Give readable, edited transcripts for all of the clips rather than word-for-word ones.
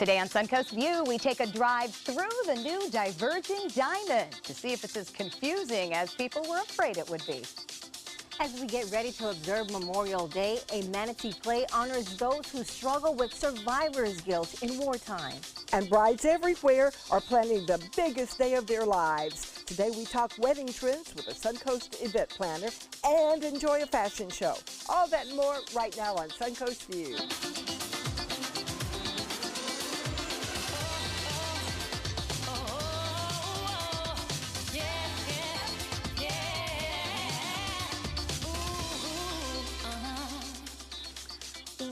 Today on Suncoast View, we take a drive through the new diverging diamond to see if it's as confusing as people were afraid it would be. As we get ready to observe Memorial Day, a manatee play honors those who struggle with survivor's guilt in wartime. And brides everywhere are planning the biggest day of their lives. Today we talk wedding trends with a Suncoast event planner and enjoy a fashion show. All that and more right now on Suncoast View.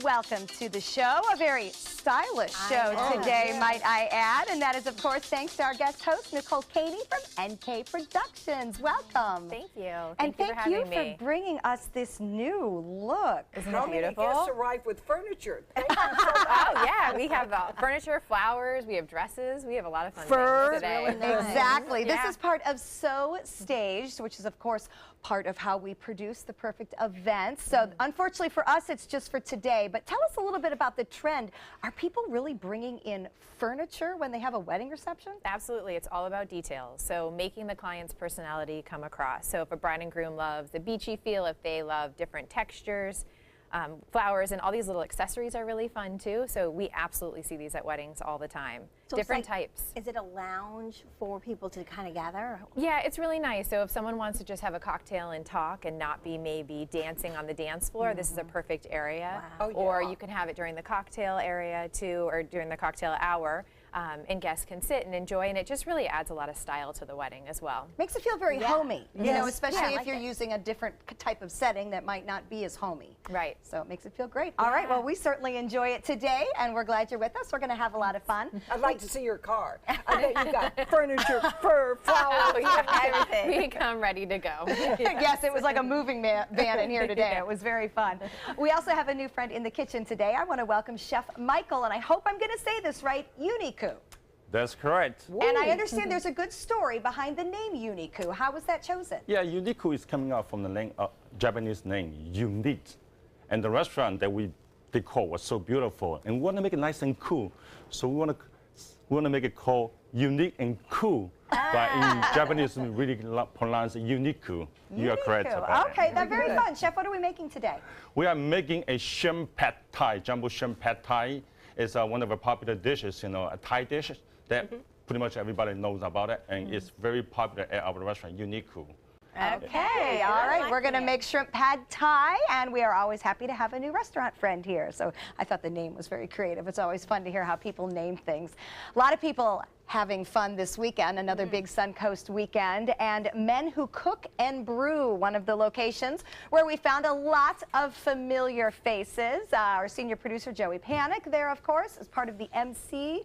Welcome to the show, a very stylish show today, might I add, and that is, of course, thanks to our guest host, Nicole Katie from NK Productions. Welcome. Thank you. And thank you me. for bringing us this new look. Isn't How it many beautiful? guests arrived with furniture? Thank you so much. Oh, yeah. We have furniture, flowers, we have dresses. We have a lot of fun Fur. things today. Really nice. Exactly. Yeah. This is part of So Staged, which is, of course, part of how we produce the perfect events. So unfortunately for us, it's just for today. But tell us a little bit about the trend. Are people really bringing in furniture when they have a wedding reception? Absolutely. It's all about details. So making the client's personality come across. So if a bride and groom loves the beachy feel, if they love different textures, flowers and all these little accessories are really fun too. So we absolutely see these at weddings all the time. So Different it's like, types. Is it a lounge for people to kind of gather? Yeah, it's really nice. So if someone wants to just have a cocktail and talk and not be maybe dancing on the dance floor, this is a perfect area. Wow. Oh, Or yeah. you can have it during the cocktail area too, or during the cocktail hour, and guests can sit and enjoy, and it just really adds a lot of style to the wedding as well. Makes it feel very homey, you know, Yes. especially Yeah, I if like you're it. using a different type of setting that might not be as homey. Right. So it makes it feel great. All right, Yeah. well, we certainly enjoy it today, and we're glad you're with us. We're going to have a lot of fun. I'd like to see your car. I know you've got furniture, fur, flowers, everything. We come ready to go. Yes, it was like a moving van in here today. It was very fun. We also have a new friend in the kitchen today. I want to welcome Chef Michael, and I hope I'm going to say this right, Uniku. That's correct. And I understand there's a good story behind the name Uniku. How was that chosen? Yeah, Uniku is coming out from the name, Japanese name, unique. And the restaurant that we decor was so beautiful, and we want to make it nice and cool. So we want to make it called unique and cool. But in Japanese, we really pronounce it uniku. You are correct about it. Okay, that's very fun. Chef, what are we making today? We are making a shrimp pad thai, jumbo shrimp pad thai. It's one of the popular dishes, you know, a Thai dish that pretty much everybody knows about it, and it's very popular at our restaurant, Uniku. Okay, all right. We're going to make shrimp pad thai, and we are always happy to have a new restaurant friend here. So I thought the name was very creative. It's always fun to hear how people name things. A lot of people having fun this weekend, another big Suncoast weekend, and Men Who Cook and Brew, one of the locations where we found a lot of familiar faces. Our senior producer, Joey Panic, there, of course, is part of the MC,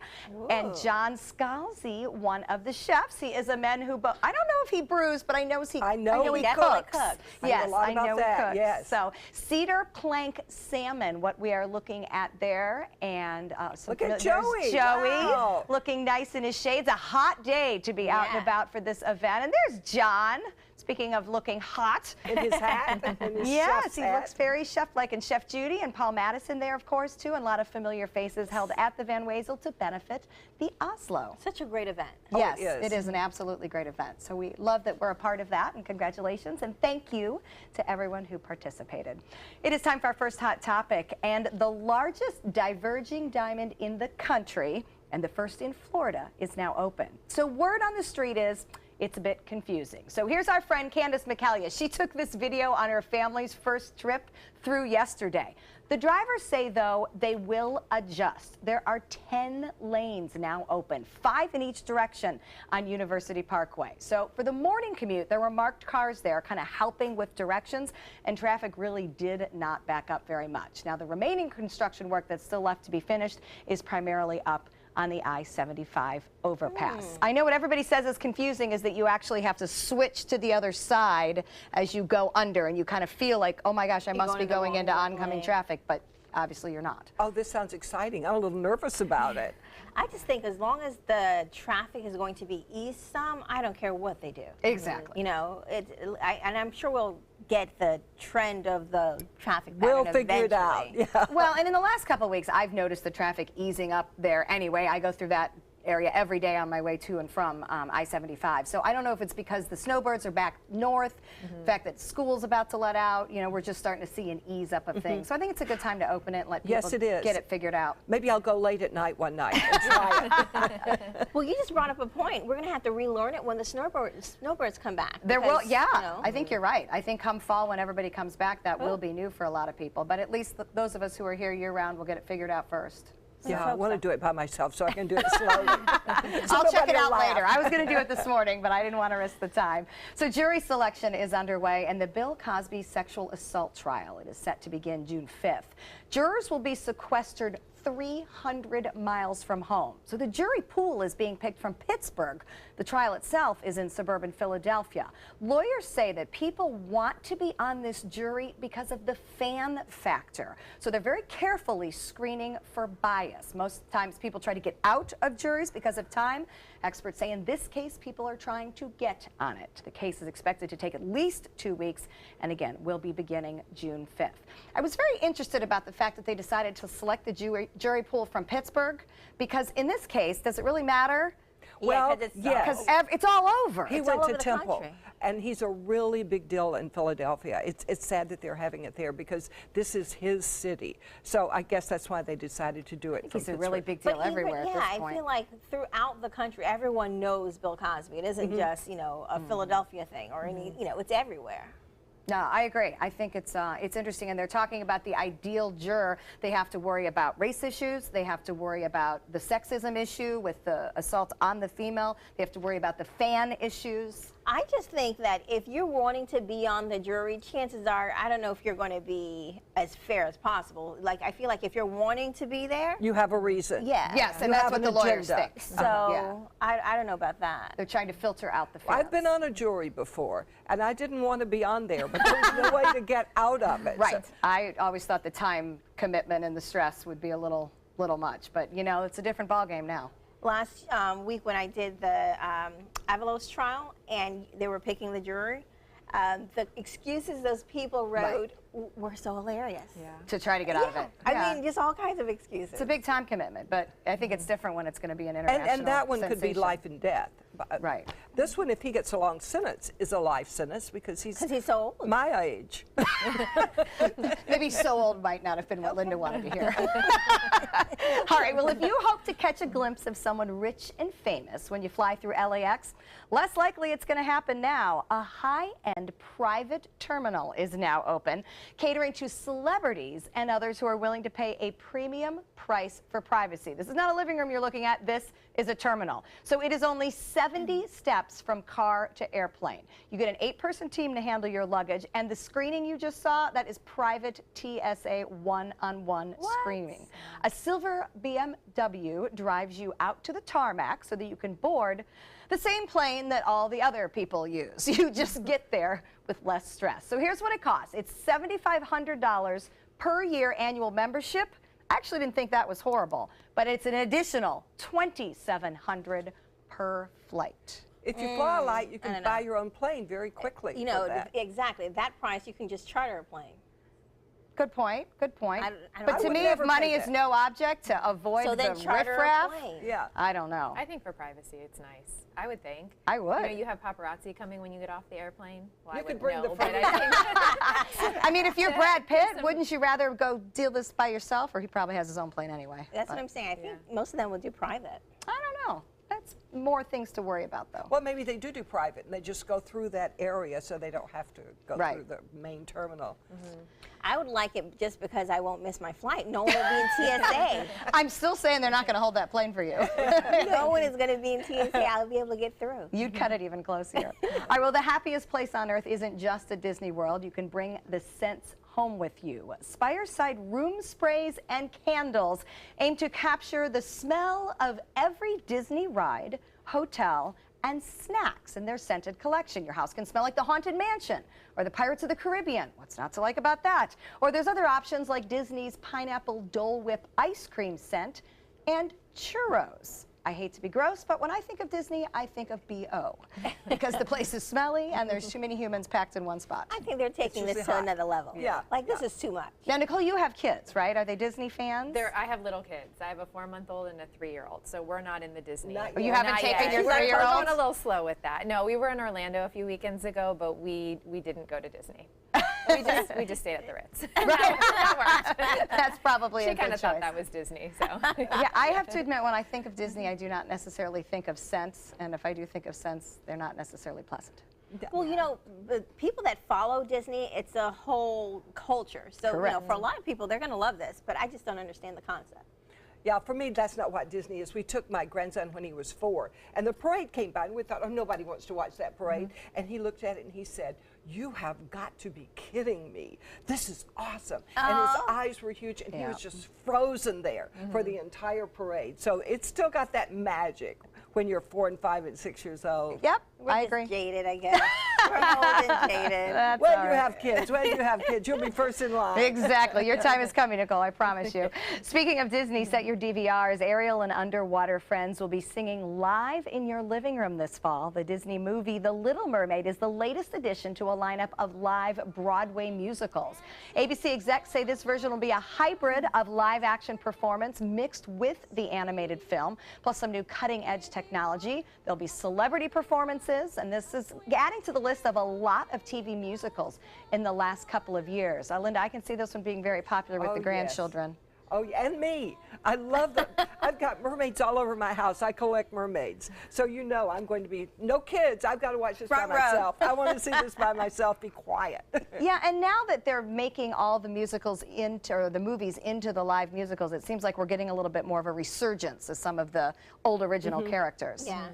and John Scalzi, one of the chefs. He is a man who, I don't know if he brews, but I know he definitely cooks. cooks. Yes, I know a lot about he that, cooks. yes. So cedar plank salmon, what we are looking at there, and Look at there's Joey. Joey, Wow. looking nice in his shades. A hot day to be out and about for this event. And there's John, speaking of looking hot. in his hat. In his Yes, chef's he hat. looks very chef-like. And Chef Judy and Paul Madison there, of course, too. And a lot of familiar faces held at the Van Wezel to benefit the Oslo. Such a great event. Yes, it is. it is an absolutely great event. So we love that we're a part of that, and congratulations, and thank you to everyone who participated. It is time for our first hot topic, and the largest diverging diamond in the country, and the first in Florida, is now open. So word on the street is it's a bit confusing. So here's our friend Candace McCallia. She took this video on her family's first trip through yesterday. The drivers say, though, they will adjust. There are 10 lanes now open, 5 in each direction on University Parkway. So for the morning commute, there were marked cars there kind of helping with directions, and traffic really did not back up very much. Now, the remaining construction work that's still left to be finished is primarily up on the I-75 overpass. I know what everybody says is confusing is that you actually have to switch to the other side as you go under, and you kind of feel like, oh my gosh, I must be going into oncoming traffic, but obviously you're not. Oh, this sounds exciting. I'm a little nervous about it. I just think as long as the traffic is going to be east some, I don't care what they do. Exactly. You know, and I'm sure we'll get the trend of the traffic pattern We'll figure it out. eventually. Yeah. Well, and in the last couple of weeks, I've noticed the traffic easing up there anyway. I go through that area every day on my way to and from I-75. So I don't know if it's because the snowbirds are back north, the fact that school's about to let out, you know, we're just starting to see an ease up of things. So I think it's a good time to open it and let people Yes, it is. get it figured out. Maybe I'll go late at night one night and try it. Well, you just brought up a point. We're going to have to relearn it when the snowbirds come back. There will, because, yeah, you know, I think you're right. I think come fall when everybody comes back, that will be new for a lot of people. But at least those of us who are here year round will get it figured out first. Yeah, I want to do it by myself so I can do it slowly. I'll check it out later. I was going to do it this morning, but I didn't want to risk the time. So jury selection is underway, and the Bill Cosby sexual assault trial, it is set to begin June 5th. Jurors will be sequestered 300 miles from home. So the jury pool is being picked from Pittsburgh. The trial itself is in suburban Philadelphia. Lawyers say that people want to be on this jury because of the fan factor. So they're very carefully screening for bias. Most times people try to get out of juries because of time. Experts say in this case, people are trying to get on it. The case is expected to take at least 2 weeks, and again, will be beginning June 5th. I was very interested about the fact that they decided to select the jury pool from Pittsburgh, because in this case, does it really matter? Well, Yeah, 'cause it's, yes. Because it's all over. He It's went all to over the Temple, country. and he's a really big deal in Philadelphia. It's sad that they're having it there because this is his city. So I guess that's why they decided to do it. He's a really big deal But everywhere even, at yeah, this point. I feel like throughout the country, everyone knows Bill Cosby. It isn't just, you know, a Philadelphia thing or any, you know, it's everywhere. No, I agree. I think it's interesting, and they're talking about the ideal juror. They have to worry about race issues. They have to worry about the sexism issue with the assault on the female. They have to worry about the fan issues. I just think that if you're wanting to be on the jury, chances are, I don't know if you're going to be as fair as possible. Like, I feel like if you're wanting to be there, You have a reason. yeah. Yes, and You that's have what an the lawyers agenda. think. So Yeah. I don't know about that. They're trying to filter out the fans. I've been on a jury before, and I didn't want to be on there, but there's no way to get out of it. Right. So- I always thought the time commitment and the stress would be a little much, but you know, it's a different ballgame now. Last week when I did the Avalos trial and they were picking the jury, the excuses those people wrote were so hilarious. Yeah. To try to get out of it. I Yeah. mean, just all kinds of excuses. It's a big time commitment, but I think it's different when it's going to be an international And that one could be sensation. life and death. But Right. This one, if he gets a long sentence, is a life sentence because he's so old. my age. Maybe so old might not have been what Linda wanted to hear. All right, well, if you hope to catch a glimpse of someone rich and famous when you fly through LAX, less likely it's going to happen now. A high-end private terminal is now open, catering to celebrities and others who are willing to pay a premium price for privacy. This is not a living room you're looking at. This is a terminal. So it is only 70 steps from car to airplane. You get an 8-person team to handle your luggage, and the screening you just saw, that is private TSA one-on-one screening. A silver BMW drives you out to the tarmac so that you can board the same plane that all the other people use. You just get there with less stress. So here's what it costs. It's $7,500 per year annual membership. I actually didn't think that was horrible, but it's an additional $2,700 per flight. If you fly light, you I can don't buy know. your own plane very quickly. You for know, that. exactly. That price, you can just charter a plane. Good point, good point. I don't- But I to would me, if never money pay is that. no object to avoid So the then charter a riffraff, plane. Yeah. I don't know. I think for privacy, it's nice. I would think. I would. You know, you have paparazzi coming when you get off the airplane. Well, You I could wouldn't bring the know, but I think I mean, if you're Brad Pitt, wouldn't you rather go deal this by yourself? Or he probably has his own plane anyway. That's But what I'm saying. I think most of them will do private. I don't know. That's more things to worry about, though. Well, maybe they do private, and they just go through that area so they don't have to go Right. through the main terminal. I would like it just because I won't miss my flight. No one will be in TSA. I'm still saying they're not going to hold that plane for you. No one is going to be in TSA. I'll be able to get through. You'd cut it even closer. All right, well, the happiest place on earth isn't just a Disney World. You can bring the scents home with you. Spireside room sprays and candles aim to capture the smell of every Disney ride, hotel, and snacks in their scented collection. Your house can smell like the Haunted Mansion or the Pirates of the Caribbean. What's not to like about that? Or there's other options like Disney's Pineapple Dole Whip ice cream scent and churros. I hate to be gross, but when I think of Disney, I think of B.O. because the place is smelly and there's too many humans packed in one spot. I think they're taking this usually to hot. another level. Yeah. Like, this is too much. Now, Nicole, you have kids, right? Are they Disney fans? I have little kids. I have a 4-month-old and a 3-year-old, so we're not in the Disney. Not Oh, you yet. haven't Not taken yet. your We're 3-year-old? going a little slow with that. No, we were in Orlando a few weekends ago, but we didn't go to Disney. we just stayed at the Ritz. That worked. That's probably a She good kind of thought choice. that was Disney, so. Yeah, I have to admit, when I think of Disney, I do not necessarily think of scents, and if I do think of scents, they're not necessarily pleasant. Well, you know, the people that follow Disney, it's a whole culture. So, you know, Correct. for a lot of people, they're going to love this, but I just don't understand the concept. Yeah, for me, that's not what Disney is. We took my grandson when he was 4, and the parade came by, and we thought, oh, nobody wants to watch that parade. And he looked at it and he said, you have got to be kidding me. This is awesome. And his eyes were huge, and he was just frozen there for the entire parade. So it's still got that magic when you're 4 and 5 and 6 years old. Yep, We're I just agree. jaded, I guess. We're old and jaded. That's When all you right. have kids, when you have kids, you'll be first in line. Exactly. Your time is coming, Nicole, I promise you. Speaking of Disney, set your DVRs. Ariel and Underwater Friends will be singing live in your living room this fall. The Disney movie The Little Mermaid is the latest addition to a lineup of live Broadway musicals. ABC execs say this version will be a hybrid of live-action performance mixed with the animated film, plus some new cutting-edge technology. There'll be celebrity performances, and this is adding to the list of a lot of TV musicals in the last couple of years. Linda, I can see this one being very popular with Oh, the yes. grandchildren. Oh, yeah, and me. I love them. I've got mermaids all over my house. I collect mermaids. So you know I'm going to be, no kids. I've got to watch this Front by row. myself. I want to see this by myself. Be quiet. Yeah, and now that they're making all the musicals into, or the movies into the live musicals, it seems like we're getting a little bit more of a resurgence of some of the old original characters. Yeah.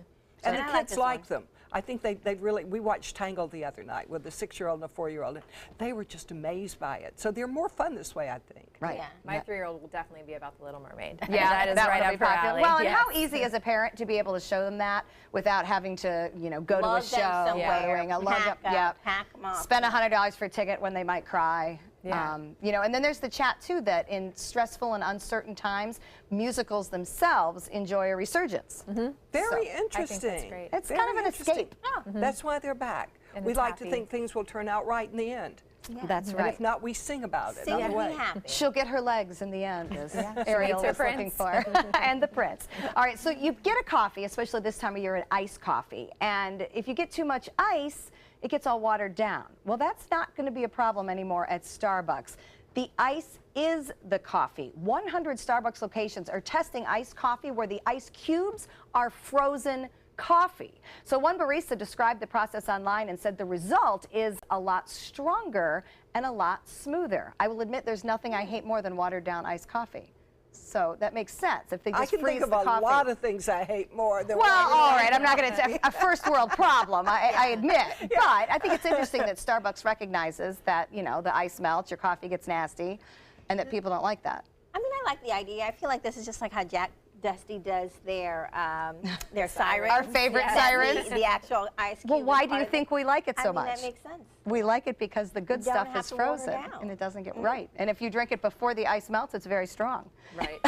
And I the like kids this like one. them. I think they really, we watched Tangled the other night with a 6-year-old and a 4-year-old. And they were just amazed by it. So they're more fun this way, I think. Right. Yeah. My 3-year-old will definitely be about the Little Mermaid. Yeah, that is that right one will up be her popular. alley. Well, and yes. how easy as a parent to be able to show them that without having to, you know, go to a Lug show, them somewhere, going, lug pack them, up, pack them up. spend $100 for a ticket when they might cry. Yeah. You know, and then there's the chat too that in stressful and uncertain times, musicals themselves enjoy a resurgence. Very So, interesting. that's great. It's Very kind of an interesting. escape. That's why they're back. And We it's like to happy. think things will turn out right in the end. That's And right. if not, we sing about it. Sing on and the be way. happy. She'll get her legs in the end, as Ariel meets her is looking prince. for, and the prince. All right, so you get a coffee, especially this time of year, an iced coffee, and if you get too much ice, it gets all watered down. Well, that's not going to be a problem anymore at Starbucks. The ice is the coffee. 100 Starbucks locations are testing iced coffee where the ice cubes are frozen coffee. So one barista described the process online and said the result is a lot stronger and a lot smoother. I will admit there's nothing I hate more than watered down iced coffee. So that makes sense. If they just I can freeze think of the a coffee. lot of things I hate more than Well, watered all down right, I'm not going to coffee. say a first world problem, I admit. But I think it's interesting that Starbucks recognizes that, you know, the ice melts, your coffee gets nasty, and that people don't like that. I mean, I like the idea. I feel like this is just like how Jack Dusty does their sirens. Our favorite That's sirens. The actual ice cube. Well, why is do you part of think it. we like it so I mean, much? that makes sense. We like it because the good You don't stuff have is to water frozen down. and it doesn't get right. And if you drink it before the ice melts, it's very strong. Right.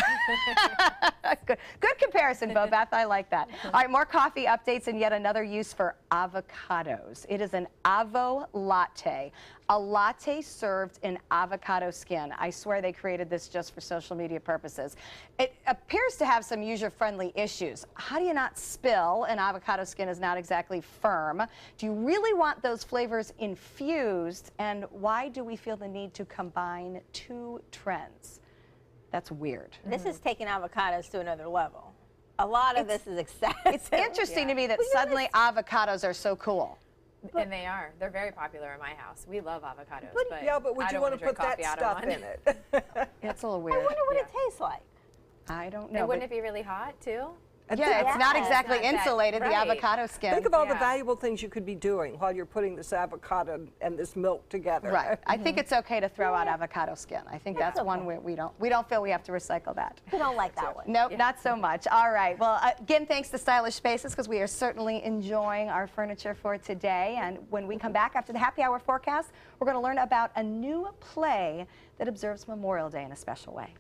Good comparison, Bo Beth. I like that. All right, more coffee updates and yet another use for avocados. It is an avo latte. A latte served in avocado skin. I swear they created this just for social media purposes. It appears to have some user-friendly issues. How do you not spill? An avocado skin is not exactly firm. Do you really want those flavors infused? And why do we feel the need to combine two trends? That's weird. This is taking avocados to another level. A lot of this is excessive. It's interesting to me that suddenly avocados are so cool. And they are. They're very popular in my house. We love avocados. But Yeah, but would I you don't want to drink put that coffee out of stuff one. in it? It's a little I weird. wonder what it tastes like. I don't And know. wouldn't but- it be really hot too? yeah, it's not Yeah, exactly it's not that- insulated, the right. avocado skin. Think of all the Yeah. valuable things you could be doing while you're putting this avocado and this milk together. Right. I think it's okay to throw out avocado skin. I think that's one where we don't feel we have to recycle that. We don't like that one. Nope, not so much. All right. Well, again, thanks to Stylish Spaces because we are certainly enjoying our furniture for today. And when we come back after the happy hour forecast, we're going to learn about a new play that observes Memorial Day in a special way.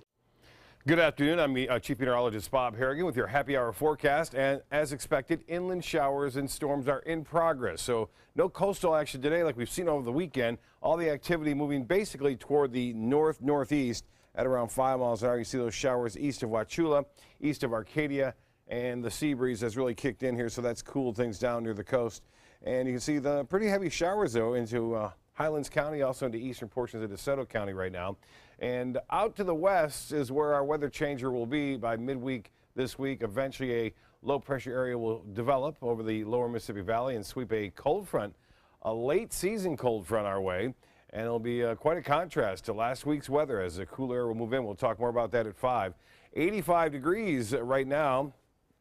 Good afternoon. I'm Chief Meteorologist Bob Harrigan with your happy hour forecast. And as expected, inland showers and storms are in progress. So no coastal action today like we've seen over the weekend. All the activity moving basically toward the north-northeast at around 5 miles an hour. You see those showers east of Wauchula, east of Arcadia, and the sea breeze has really kicked in here. So that's cooled things down near the coast. And you can see the pretty heavy showers, though, into Highlands County, also into eastern portions of DeSoto County right now. And out to the west is where our weather changer will be by midweek this week. Eventually, a low-pressure area will develop over the lower Mississippi Valley and sweep a cold front, a late-season cold front our way. And it'll be quite a contrast to last week's weather as the cool air will move in. We'll talk more about that at 5. 85 degrees right now,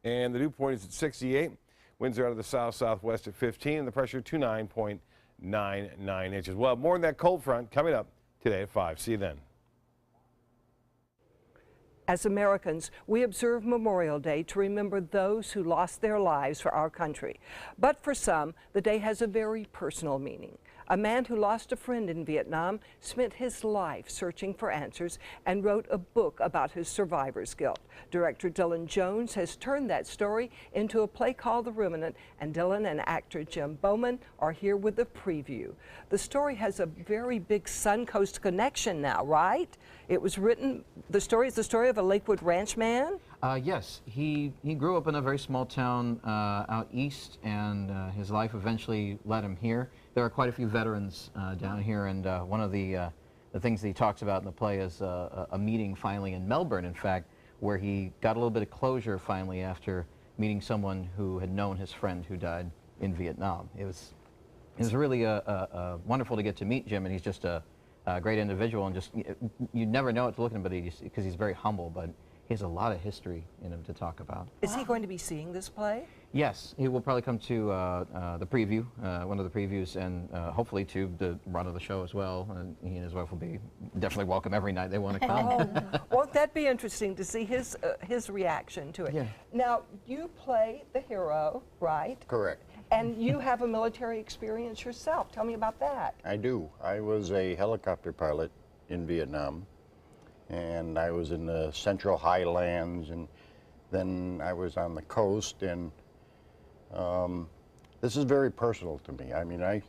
and the dew point is at 68. Winds are out of the south-southwest at 15, and the pressure 29.99 inches. Well, more on that cold front coming up today at 5. See you then. As Americans, we observe Memorial Day to remember those who lost their lives for our country. But for some, the day has a very personal meaning. A man who lost a friend in Vietnam spent his life searching for answers and wrote a book about his survivor's guilt. Director Dylan Jones has turned that story into a play called The Remnant, and Dylan and actor Jim Bowman are here with a preview. The story has a very big Suncoast connection now, right? It was written, the story is the story of a Lakewood ranch man? Yes, he grew up in a very small town out east, and his life eventually led him here. There are quite a few veterans down here, and one of the things that he talks about in the play is a meeting finally in Melbourne, in fact, where he got a little bit of closure finally after meeting someone who had known his friend who died in Vietnam. It was really wonderful to get to meet Jim, and he's just a great individual, and just you never know it to look at him, but because he's very humble, but he has a lot of history in him to talk about. Is he going to be seeing this play? Yes, he will probably come to the preview, one of the previews, and hopefully to the run of the show as well. And he and his wife will be definitely welcome every night they want to come. Oh, won't that be interesting to see his reaction to it? Yeah. Now, you play the hero, right? Correct. And you have a military experience yourself. Tell me about that. I do. I was a helicopter pilot in Vietnam, and I was in the Central Highlands, and then I was on the coast, and this is very personal to me. I mean, I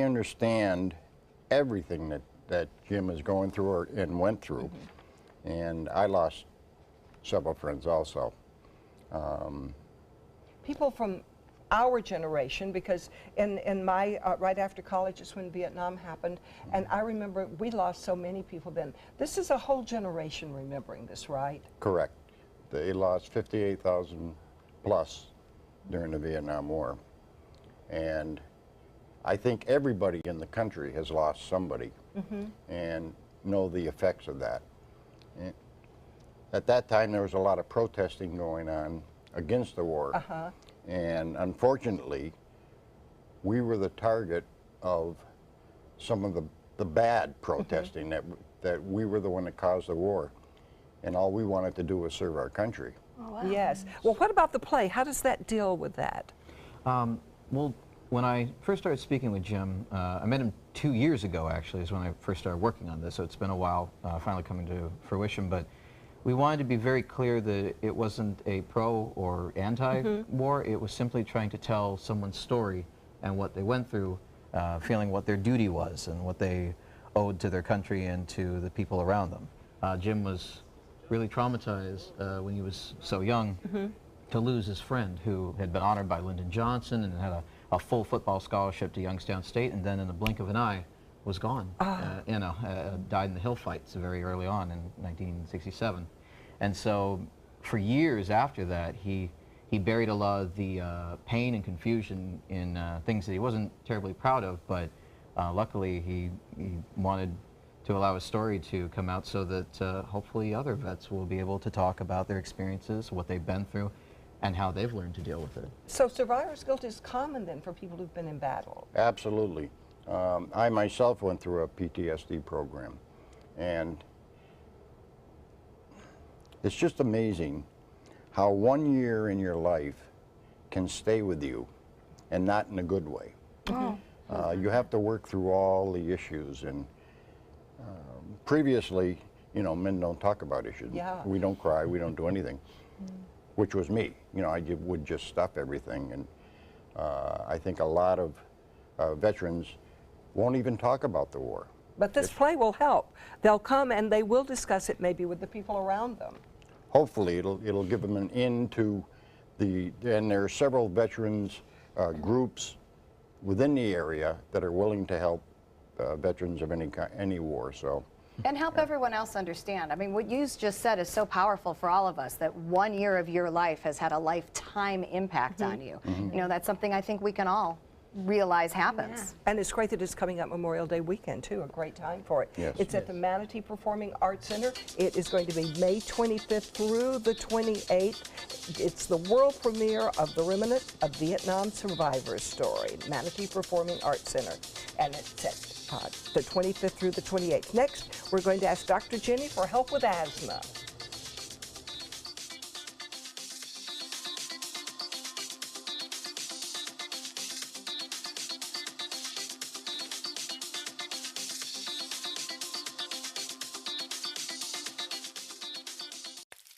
understand everything that Jim is going through and went through, and I lost several friends also. People from our generation, because in my, right after college is when Vietnam happened, and I remember we lost so many people then. This is a whole generation remembering this, right? Correct. They lost 58,000 plus during the Vietnam War. And I think everybody in the country has lost somebody and know the effects of that. And at that time, there was a lot of protesting going on against the war. And unfortunately, we were the target of some of the bad protesting, that we were the one that caused the war. And all we wanted to do was serve our country. Oh, wow. Yes. Well, what about the play? How does that deal with that? Well, when I first started speaking with Jim, I met him 2 years ago, actually, is when I first started working on this, so it's been a while finally coming to fruition. But we wanted to be very clear that it wasn't a pro or anti-war. It was simply trying to tell someone's story and what they went through, feeling what their duty was and what they owed to their country and to the people around them. Jim was really traumatized when he was so young to lose his friend who had been honored by Lyndon Johnson and had a full football scholarship to Youngstown State, and then in the blink of an eye was gone. Died in the Hill fights very early on in 1967. And so for years after that, he buried a lot of the pain and confusion in things that he wasn't terribly proud of, but luckily he wanted to allow his story to come out so that hopefully other vets will be able to talk about their experiences, what they've been through, and how they've learned to deal with it. So survivor's guilt is common then for people who've been in battle? Absolutely. I myself went through a PTSD program, and it's just amazing how 1 year in your life can stay with you, and not in a good way. You have to work through all the issues, and previously you know, men don't talk about issues. Yeah. We don't cry, we don't do anything, which was me. You know, would just stuff everything. And I think a lot of veterans won't even talk about the war. But this play will help. They'll come and they will discuss it maybe with the people around them. Hopefully it'll give them an in to and there are several veterans groups within the area that are willing to help veterans of any war. So. And help everyone else understand. I mean, what you just said is so powerful for all of us, that 1 year of your life has had a lifetime impact on you. You know, that's something I think we can all realize happens. And it's great that it's coming up Memorial Day weekend, too, a great time for it. Yes. It's at the Manatee Performing Arts Center. It is going to be May 25th through the 28th. It's the world premiere of The Remnant of Vietnam Survivors Story, Manatee Performing Arts Center. And it's at the 25th through the 28th. Next, we're going to ask Dr. Jenny for help with asthma.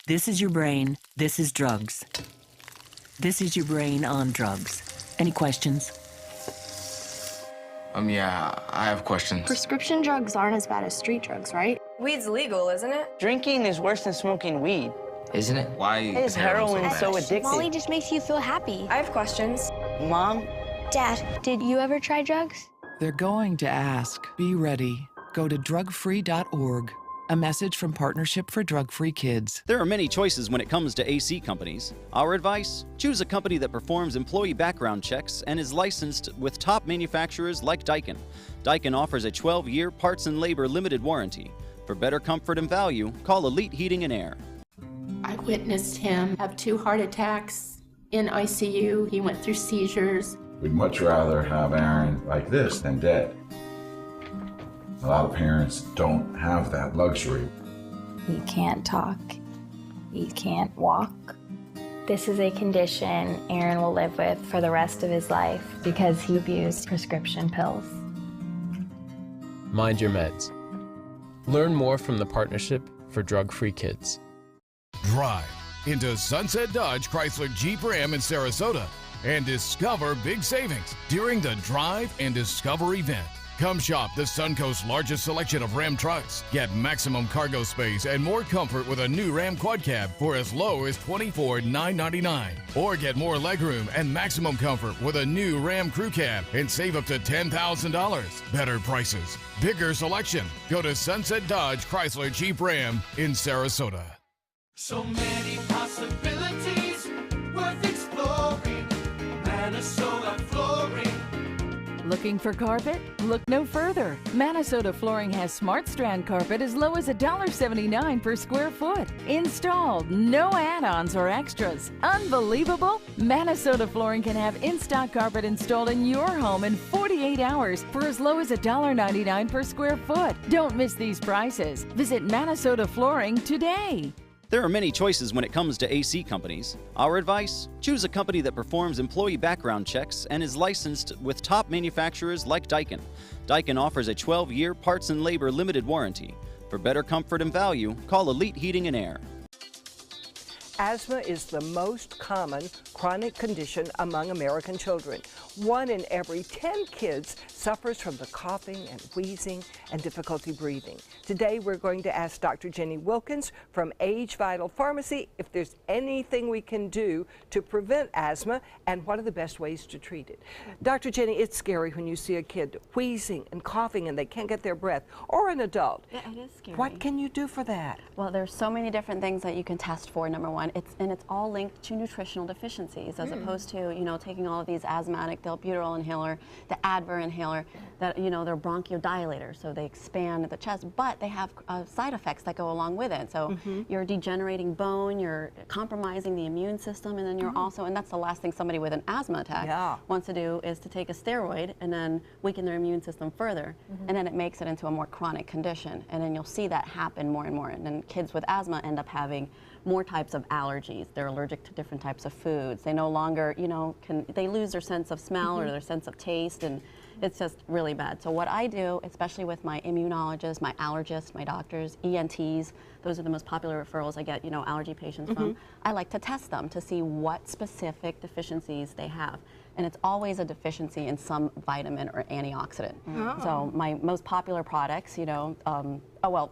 This is your brain. This is drugs. This is your brain on drugs. Any questions? Yeah, I have questions. Prescription drugs aren't as bad as street drugs, right? Weed's legal, isn't it? Drinking is worse than smoking weed. Isn't it? Why is heroin so addictive? Molly just makes you feel happy. I have questions. Mom? Dad, did you ever try drugs? They're going to ask. Be ready. Go to drugfree.org. A message from Partnership for Drug-Free Kids. There are many choices when it comes to AC companies. Our advice? Choose a company that performs employee background checks and is licensed with top manufacturers like Daikin. Daikin offers a 12-year parts and labor limited warranty. For better comfort and value, call Elite Heating and Air. I witnessed him have 2 heart attacks in ICU. He went through seizures. We'd much rather have Aaron like this than dead. A lot of parents don't have that luxury. He can't talk. He can't walk. This is a condition Aaron will live with for the rest of his life because he abused prescription pills. Mind your meds. Learn more from the Partnership for Drug-Free Kids. Drive into Sunset Dodge Chrysler Jeep Ram in Sarasota and discover big savings during the Drive and Discover event. Come shop the Suncoast's largest selection of Ram trucks. Get maximum cargo space and more comfort with a new Ram Quad Cab for as low as $24,999. Or get more legroom and maximum comfort with a new Ram Crew Cab and save up to $10,000. Better prices, bigger selection. Go to Sunset Dodge Chrysler Jeep Ram in Sarasota. So many possibilities worth exploring. Minnesota Flooring. Looking for carpet? Look no further. Minnesota Flooring has Smart Strand carpet as low as $1.79 per square foot. Installed, no add-ons or extras. Unbelievable? Minnesota Flooring can have in-stock carpet installed in your home in 48 hours for as low as $1.99 per square foot. Don't miss these prices. Visit Minnesota Flooring today. There are many choices when it comes to AC companies. Our advice? Choose a company that performs employee background checks and is licensed with top manufacturers like Daikin. Daikin offers a 12-year parts and labor limited warranty. For better comfort and value, call Elite Heating and Air. Asthma is the most common chronic condition among American children. 1 in every 10 kids suffers from the coughing and wheezing and difficulty breathing. Today we're going to ask Dr. Jenny Wilkins from Age Vital Pharmacy if there's anything we can do to prevent asthma and what are the best ways to treat it. Dr. Jenny, it's scary when you see a kid wheezing and coughing and they can't get their breath, or an adult. Yeah, it is scary. What can you do for that? Well, there's so many different things that you can test for, number one. It's all linked to nutritional deficiencies as opposed to, taking all of these asthmatic, the albuterol inhaler, the Advair inhaler, that, they're bronchodilators, so they expand the chest, but they have side effects that go along with it. So you're degenerating bone, you're compromising the immune system, and then you're also, and that's the last thing somebody with an asthma attack wants to do is to take a steroid and then weaken their immune system further, and then it makes it into a more chronic condition, and then you'll see that happen more and more, and then kids with asthma end up having more types of allergies. They're allergic to different types of foods. They no longer, they lose their sense of smell or their sense of taste, and It's just really bad. So what I do, especially with my immunologists, my allergists, my doctors, ENTs, those are the most popular referrals I get, you know, allergy patients from. I like to test them to see what specific deficiencies they have. And it's always a deficiency in some vitamin or antioxidant. So my most popular products, you know,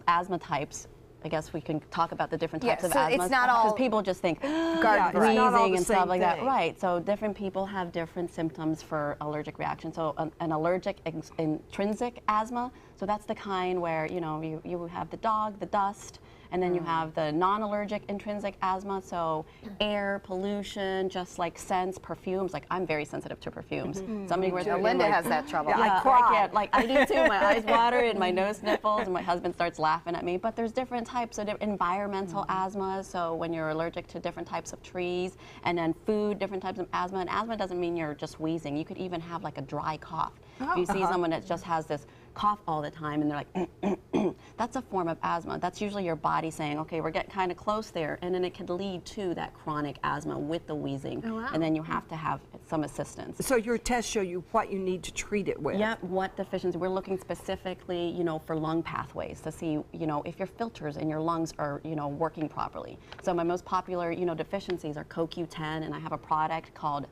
asthma types. I guess we can talk about the different types of asthma. It's not all because people just think garden variety. wheezing and stuff like that. Right. So different people have different symptoms for allergic reaction. So an allergic intrinsic asthma. So that's the kind where, you know, you have the dog, the dust, and then you have the non-allergic intrinsic asthma, so air, pollution, just like scents, perfumes. Like, I'm very sensitive to perfumes. Somebody were Linda has that trouble. Yeah, I can't. Like, I do too. My eyes water and my nose sniffles, and my husband starts laughing at me. But there's different types of environmental asthma. So when you're allergic to different types of trees, and then food, different types of asthma. And asthma doesn't mean you're just wheezing. You could even have like a dry cough. If you see someone that just has this cough all the time and they're like, that's a form of asthma. That's usually your body saying, okay, we're getting kind of close there, and then it could lead to that chronic asthma with the wheezing, and then you have to have some assistance. So your tests show you what you need to treat it with? Yep, what deficiency. We're looking specifically, you know, for lung pathways to see, you know, if your filters in your lungs are, you know, working properly. So my most popular, you know, deficiencies are CoQ10, and I have a product called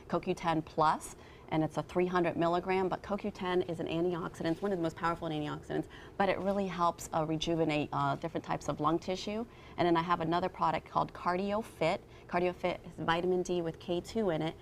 CoQ10 Plus. And it's a 300 milligram, but CoQ10 is an antioxidant. It's one of the most powerful antioxidants, but it really helps rejuvenate different types of lung tissue. And then I have another product called Cardio Fit. Cardio Fit is vitamin D with K2 in it.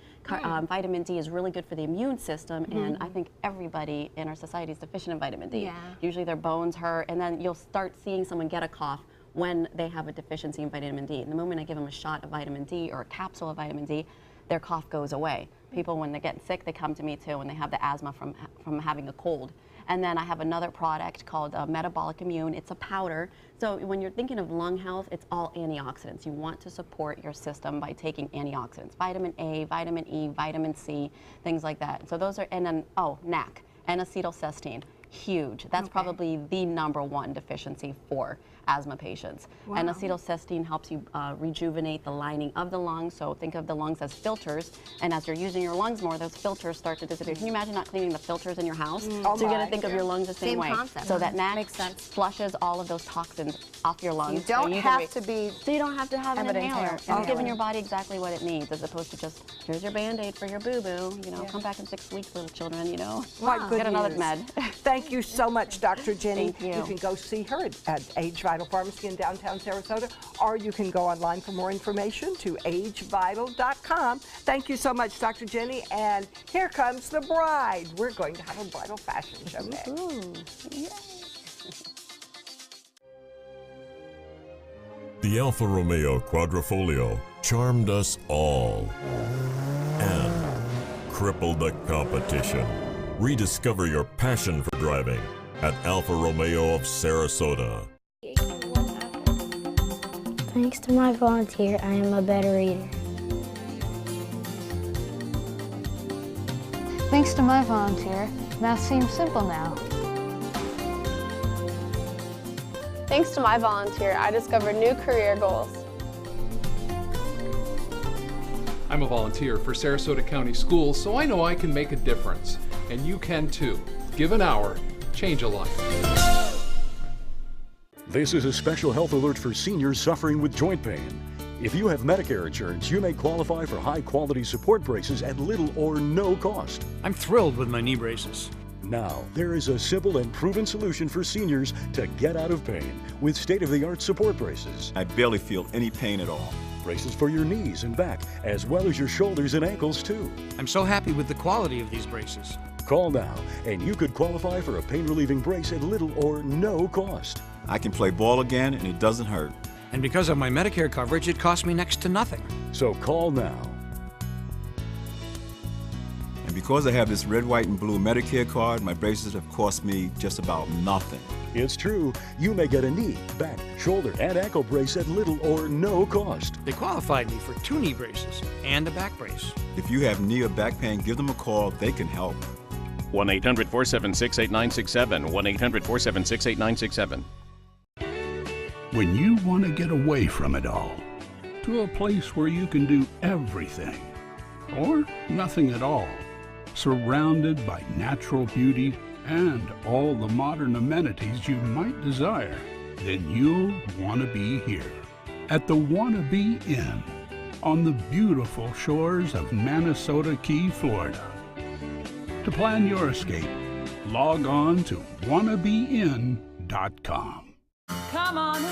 Vitamin D is really good for the immune system, and I think everybody in our society is deficient in vitamin D. Usually their bones hurt, and then you'll start seeing someone get a cough when they have a deficiency in vitamin D. And the moment I give them a shot of vitamin D or a capsule of vitamin D, their cough goes away. People, when they're getting sick, they come to me too, when they have the asthma from having a cold. And then I have another product called Metabolic Immune. It's a powder. So when you're thinking of lung health, it's all antioxidants. You want to support your system by taking antioxidants, vitamin A, vitamin E, vitamin C, things like that. So those are, and then, NAC, N-acetylcysteine. Huge. That's probably the #1 deficiency for asthma patients. And acetylcysteine helps you rejuvenate the lining of the lungs. So think of the lungs as filters, and as you're using your lungs more, those filters start to disappear. Can you imagine not cleaning the filters in your house? So you're going to think of your lungs the same way. Concept. So that NAC flushes all of those toxins off your lungs. You don't have to be. So you don't have to have an inhaler. It's Okay. giving your body exactly what it needs, as opposed to just, here's your Band-Aid for your boo-boo. You know, come back in 6 weeks, little children, you know. Get another med. Thank you so much, Dr. Jenny. Thank you. You can go see her at Age Vital Pharmacy in downtown Sarasota, or you can go online for more information to agevital.com. Thank you so much, Dr. Jenny. And here comes the bride. We're going to have a bridal fashion show next. Yay. The Alfa Romeo Quadrifoglio charmed us all and crippled the competition. Rediscover your passion for driving at Alfa Romeo of Sarasota. Thanks to my volunteer, I am a better reader. Thanks to my volunteer, math seems simple now. Thanks to my volunteer, I discovered new career goals. I'm a volunteer for Sarasota County Schools, so I know I can make a difference. And you can too. Give an hour, change a life. This is a special health alert for seniors suffering with joint pain. If you have Medicare insurance, you may qualify for high-quality support braces at little or no cost. I'm thrilled with my knee braces. Now, there is a simple and proven solution for seniors to get out of pain with state-of-the-art support braces. I barely feel any pain at all. Braces for your knees and back, as well as your shoulders and ankles, too. I'm so happy with the quality of these braces. Call now, and you could qualify for a pain-relieving brace at little or no cost. I can play ball again, and it doesn't hurt. And because of my Medicare coverage, it costs me next to nothing. So call now. And because I have this red, white, and blue Medicare card, my braces have cost me just about nothing. It's true. You may get a knee, back, shoulder, and ankle brace at little or no cost. They qualified me for 2 knee braces and a back brace. If you have knee or back pain, give them a call. They can help. 1-800-476-8967. 1-800-476-8967. When you want to get away from it all, to a place where you can do everything, or nothing at all, surrounded by natural beauty and all the modern amenities you might desire, then you'll want to be here at the Wanna Be Inn on the beautiful shores of Manasota Key, Florida. To plan your escape, log on to wannabeinn.com. Come on in,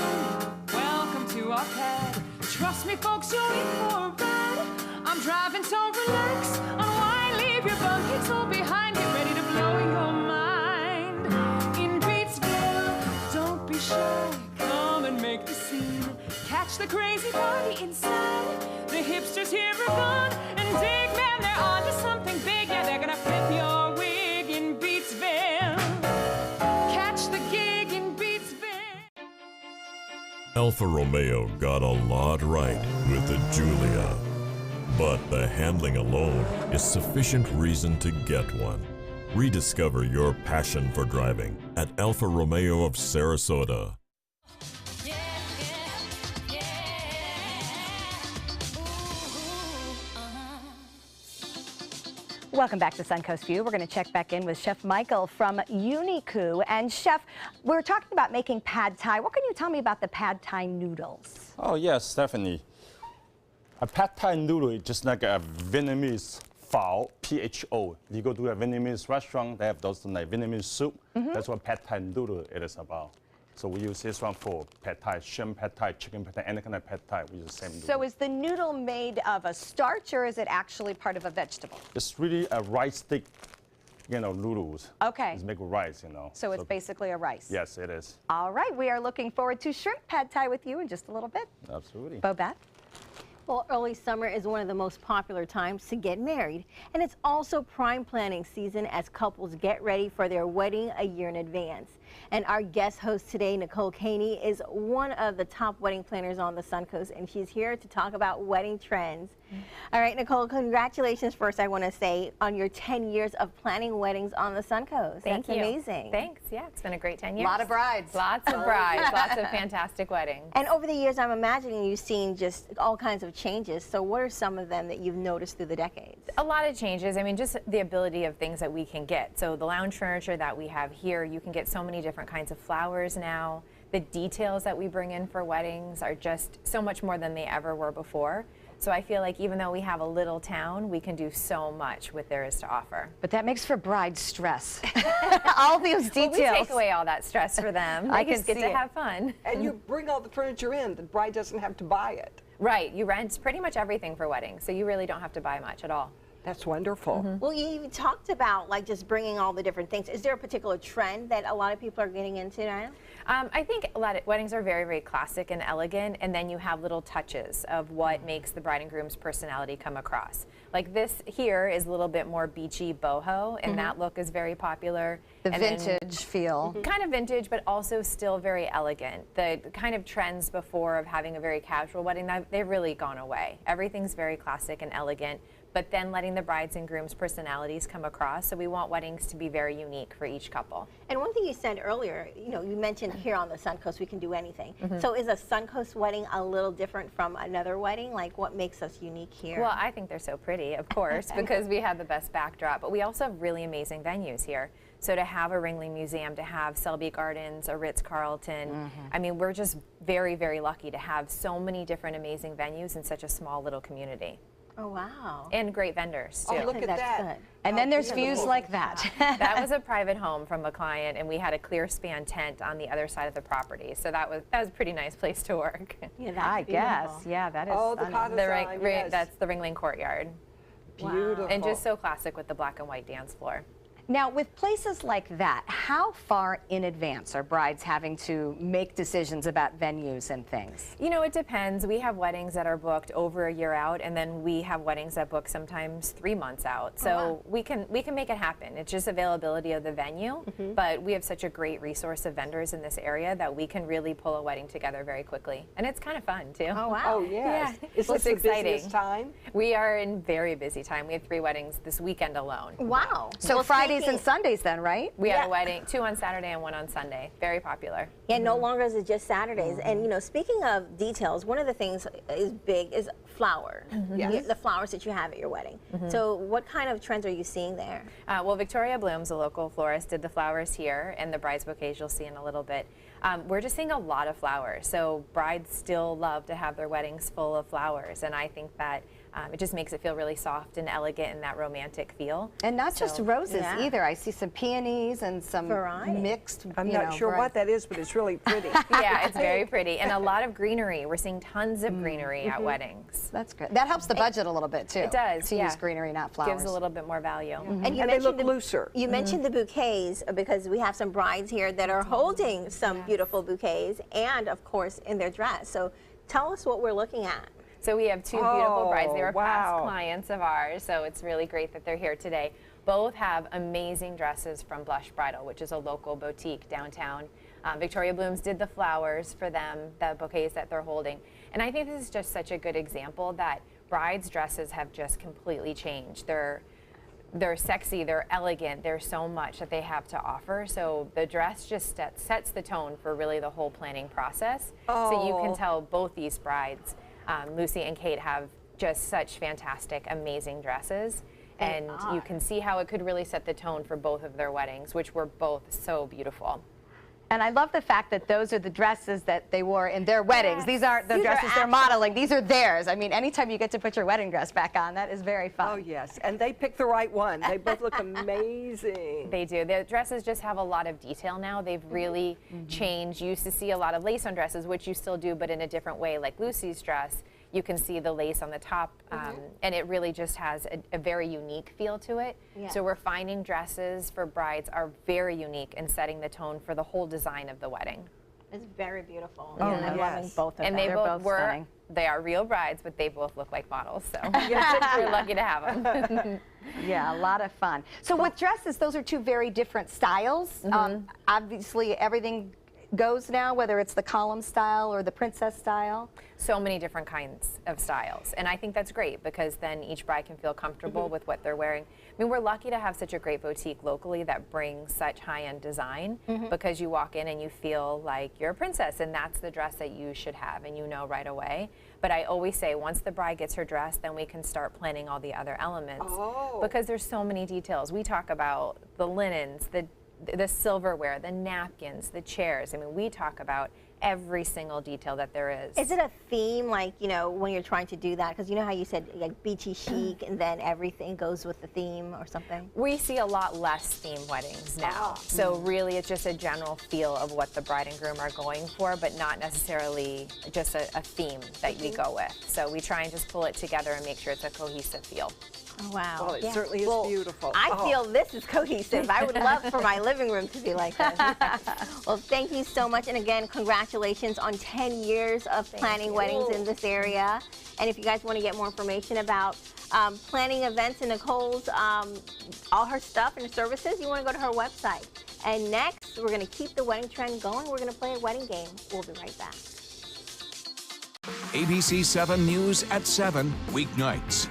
welcome to our pad. Trust me, folks, you're in for a ride. I'm driving, so relax. Unwind, leave your buckets all behind. Get ready to blow your mind. In Beatsville, don't be shy. Come and make the scene. Catch the crazy party inside. The hipsters here are fun and dig, man, they're on to something big. Yeah, they're gonna flip your wig in Beatsville. Catch the gig in Beatsville. Alfa Romeo got a lot right with the Giulia. But the handling alone is sufficient reason to get one. Rediscover your passion for driving at Alfa Romeo of Sarasota. Welcome back to Suncoast View. We're going to check back in with Chef Michael from Uniku. And Chef, we're talking about making pad thai. What can you tell me about the pad thai noodles? Oh yes, Stephanie. A pad thai noodle is just like a Vietnamese pho, P-H-O. You go to a Vietnamese restaurant, they have those like Vietnamese soup. That's what pad thai noodle it is about. So we use this one for pad thai, shrimp pad thai, chicken pad thai, any kind of pad thai. We use the same noodle. So is the noodle made of a starch or is it actually part of a vegetable? It's really a rice stick, noodles. Okay. It's made with rice, So it's basically a rice? Yes, it is. All right, we are looking forward to shrimp pad thai with you in just a little bit. Absolutely. Bobette? Well, early summer is one of the most popular times to get married, and it's also prime planning season as couples get ready for their wedding a year in advance. And our guest host today, Nicole Caney, is one of the top wedding planners on the Suncoast, and she's here to talk about wedding trends. All right, Nicole, congratulations first, I want to say, on your 10 years of planning weddings on the Suncoast. Thank That's you. amazing. Thanks. Yeah, it's been a great 10 years. A lot of brides. Lots of brides. Lots of fantastic weddings. And over the years, I'm imagining you've seen just all kinds of changes. So what are some of them that you've noticed through the decades? A lot of changes. I mean, just the ability of things that we can get. So the lounge furniture that we have here, you can get so many different kinds of flowers now. The details that we bring in for weddings are just so much more than they ever were before. So I feel like even though we have a little town, we can do so much with there is to offer. But that makes for bride stress. All those details. Well, we take away all that stress for them. I They just can get see to it. have fun. And you bring all the furniture in. The bride doesn't have to buy it. Right. You rent pretty much everything for weddings, so you really don't have to buy much at all. That's wonderful. Well, you even talked about like just bringing all the different things. Is there a particular trend that a lot of people are getting into now? I think a lot of weddings are very, very classic and elegant, and then you have little touches of what makes the bride and groom's personality come across. Like this here is a little bit more beachy boho, and that look is very popular. The And then vintage feel. Kind of vintage, but also still very elegant. The kind of trends before of having a very casual wedding, they've really gone away. Everything's very classic and elegant, but then letting the brides and grooms' personalities come across. So we want weddings to be very unique for each couple. And one thing you said earlier, you mentioned here on the Suncoast we can do anything. So is a Suncoast wedding a little different from another wedding? Like what makes us unique here? Well, I think they're so pretty, of course, because we have the best backdrop, but we also have really amazing venues here. So to have a Ringling Museum, to have Selby Gardens, a Ritz-Carlton, I mean, we're just very, very lucky to have so many different amazing venues in such a small little community. Oh, wow. And great vendors, too. Oh, look at that. And then there's views like that. That was a private home from a client, and we had a clear span tent on the other side of the property. So that was a pretty nice place to work. Yeah, I guess. Yeah, that is stunning. That's the Ringling Courtyard. Beautiful. And just so classic with the black and white dance floor. Now, with places like that, how far in advance are brides having to make decisions about venues and things? You know, it depends. We have weddings that are booked over a year out, and then we have weddings that book sometimes 3 months out. So we can make it happen. It's just availability of the venue, but we have such a great resource of vendors in this area that we can really pull a wedding together very quickly. And it's kind of fun, too. Oh, wow. Oh, yes. Yeah. Is this the busiest time? We are in very busy time. We have 3 weddings this weekend alone. Wow. So Fridays Saturdays and Sundays then, right? We had a wedding, 2 on Saturday and 1 on Sunday. Very popular. Yeah, no longer is it just Saturdays. And, you know, speaking of details, one of the things is big is flower. Yes. The flowers that you have at your wedding. So what kind of trends are you seeing there? Well, Victoria Blooms, a local florist, did the flowers here, and the bride's bouquets you'll see in a little bit. We're just seeing a lot of flowers. So brides still love to have their weddings full of flowers, and I think that it just makes it feel really soft and elegant and that romantic feel. And not just roses either. I see some peonies and some mixed. I'm not sure what that is, but it's really pretty. Yeah, it's very pretty. And a lot of greenery. We're seeing tons of greenery at weddings. That's good. That helps the budget a little bit too. It does, to use greenery, not flowers. Gives a little bit more value. And you And they look looser. You mentioned the bouquets because we have some brides here that are holding some beautiful bouquets and, of course, in their dress. So tell us what we're looking at. So we have 2 beautiful brides. They were past wow. clients of ours, so it's really great that they're here today. Both have amazing dresses from Blush Bridal, which is a local boutique downtown. Victoria Blooms did the flowers for them, the bouquets that they're holding. And I think this is just such a good example that brides' dresses have just completely changed. They're sexy, they're elegant, there's so much that they have to offer. So the dress just sets the tone for really the whole planning process. So you can tell both these brides, Lucy and Kate, have just such fantastic, amazing dresses. And you can see how it could really set the tone for both of their weddings, which were both so beautiful. And I love the fact that those are the dresses that they wore in their weddings. These aren't the dresses they're modeling. These are theirs. I mean, anytime you get to put your wedding dress back on, that is very fun. Oh, yes. And they picked the right one. They both look amazing. They do. The dresses just have a lot of detail now. They've really changed. You used to see a lot of lace on dresses, which you still do, but in a different way, like Lucy's dress. You can see the lace on the top, and it really just has a very unique feel to it. Yeah. So we're finding dresses for brides are very unique and setting the tone for the whole design of the wedding. It's very beautiful. Oh, I'm loving both of them. And they They're both were, stunning. they are real brides, but they both look like models, so we're lucky to have them. Yeah, a lot of fun. So with dresses, those are 2 very different styles. Obviously, everything goes now, whether it's the column style or the princess style. So many different kinds of styles, and I think that's great because then each bride can feel comfortable with what they're wearing. I mean, we're lucky to have such a great boutique locally that brings such high-end design because you walk in and you feel like you're a princess, and that's the dress that you should have, and you know right away. But I always say once the bride gets her dress, then we can start planning all the other elements because there's so many details. We talk about the linens, the silverware, the napkins, the chairs. I mean, we talk about every single detail that there is. Is it a theme, like, you know, when you're trying to do that? Because you know how you said, like, beachy chic, and then everything goes with the theme or something? We see a lot less theme weddings now. So really it's just a general feel of what the bride and groom are going for, but not necessarily just a theme that we go with. So we try and just pull it together and make sure it's a cohesive feel. Oh, wow. Well, it certainly is beautiful. I feel this is cohesive. I would love for my living room to be like this. Well, thank you so much. And again, congratulations on 10 years of planning weddings in this area. And if you guys want to get more information about planning events in Nicole's, all her stuff and her services, you want to go to her website. And next, we're going to keep the wedding trend going. We're going to play a wedding game. We'll be right back. ABC 7 News at 7, weeknights.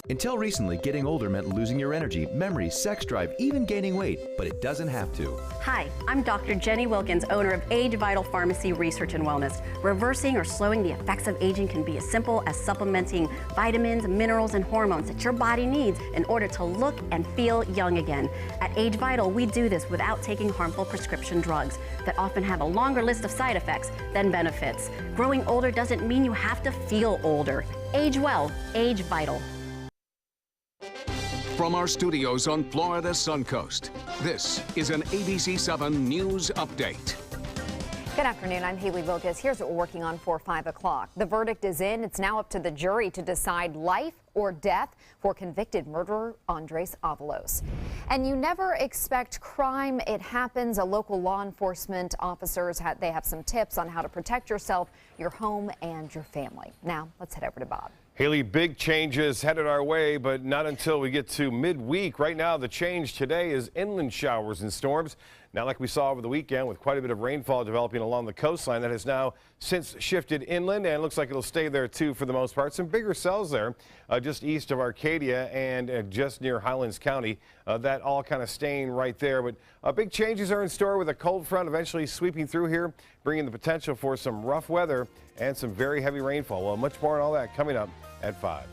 Until recently, getting older meant losing your energy, memory, sex drive, even gaining weight, but it doesn't have to. Hi, I'm Dr. Jenny Wilkins, owner of Age Vital Pharmacy Research and Wellness. Reversing or slowing the effects of aging can be as simple as supplementing vitamins, minerals, and hormones that your body needs in order to look and feel young again. At Age Vital, we do this without taking harmful prescription drugs that often have a longer list of side effects than benefits. Growing older doesn't mean you have to feel older. Age well, Age Vital. From our studios on Florida's Suncoast, this is an ABC 7 News Update. Good afternoon. I'm Haley Vilgas. Here's what we're working on for 5 o'clock. The verdict is in. It's now up to the jury to decide life or death for convicted murderer Andres Avalos. And you never expect crime. It happens. A local law enforcement officers they have some tips on how to protect yourself, your home, and your family. Now, let's head over to Bob. Haley, big changes headed our way, but not until we get to midweek. Right now, the change today is inland showers and storms. Not like we saw over the weekend with quite a bit of rainfall developing along the coastline that has now since shifted inland, and looks like it'll stay there too for the most part. Some bigger cells there just east of Arcadia and just near Highlands County. That all kind of staying right there. But big changes are in store with a cold front eventually sweeping through here, bringing the potential for some rough weather and some very heavy rainfall. Well, much more on all that coming up at 5.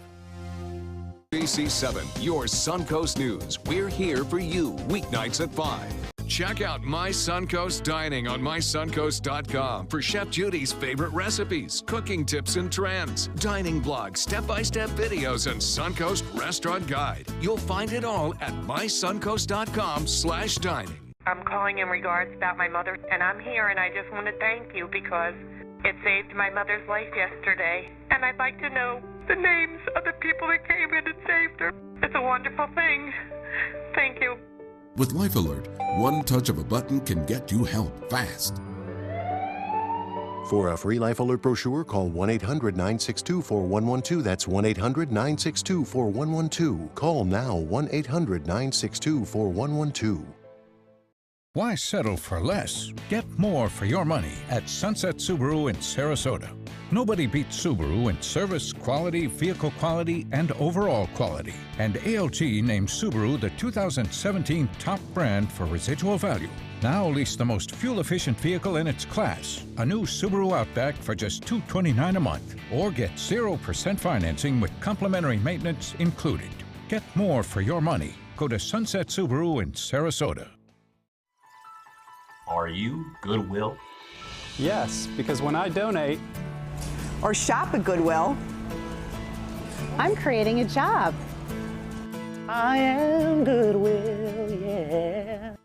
ABC 7, your Suncoast News. We're here for you weeknights at 5. Check out My Suncoast Dining on mysuncoast.com for Chef Judy's favorite recipes, cooking tips and trends, dining blogs, step-by-step videos, and Suncoast Restaurant Guide. You'll find it all at mysuncoast.com/dining. I'm calling in regards about my mother, and I'm here, and I just want to thank you because it saved my mother's life yesterday. And I'd like to know the names of the people that came in and saved her. It's a wonderful thing. Thank you. With Life Alert, one touch of a button can get you help fast. For a free Life Alert brochure, call 1-800-962-4112. That's 1-800-962-4112. Call now, 1-800-962-4112. Why settle for less? Get more for your money at Sunset Subaru in Sarasota. Nobody beats Subaru in service, quality, vehicle quality, and overall quality. And ALT named Subaru the 2017 top brand for residual value. Now lease the most fuel-efficient vehicle in its class, a new Subaru Outback for just $229 a month. Or get 0% financing with complimentary maintenance included. Get more for your money. Go to Sunset Subaru in Sarasota. Are you Goodwill? Yes, because when I donate or shop at Goodwill, I'm creating a job. I am Goodwill, yeah.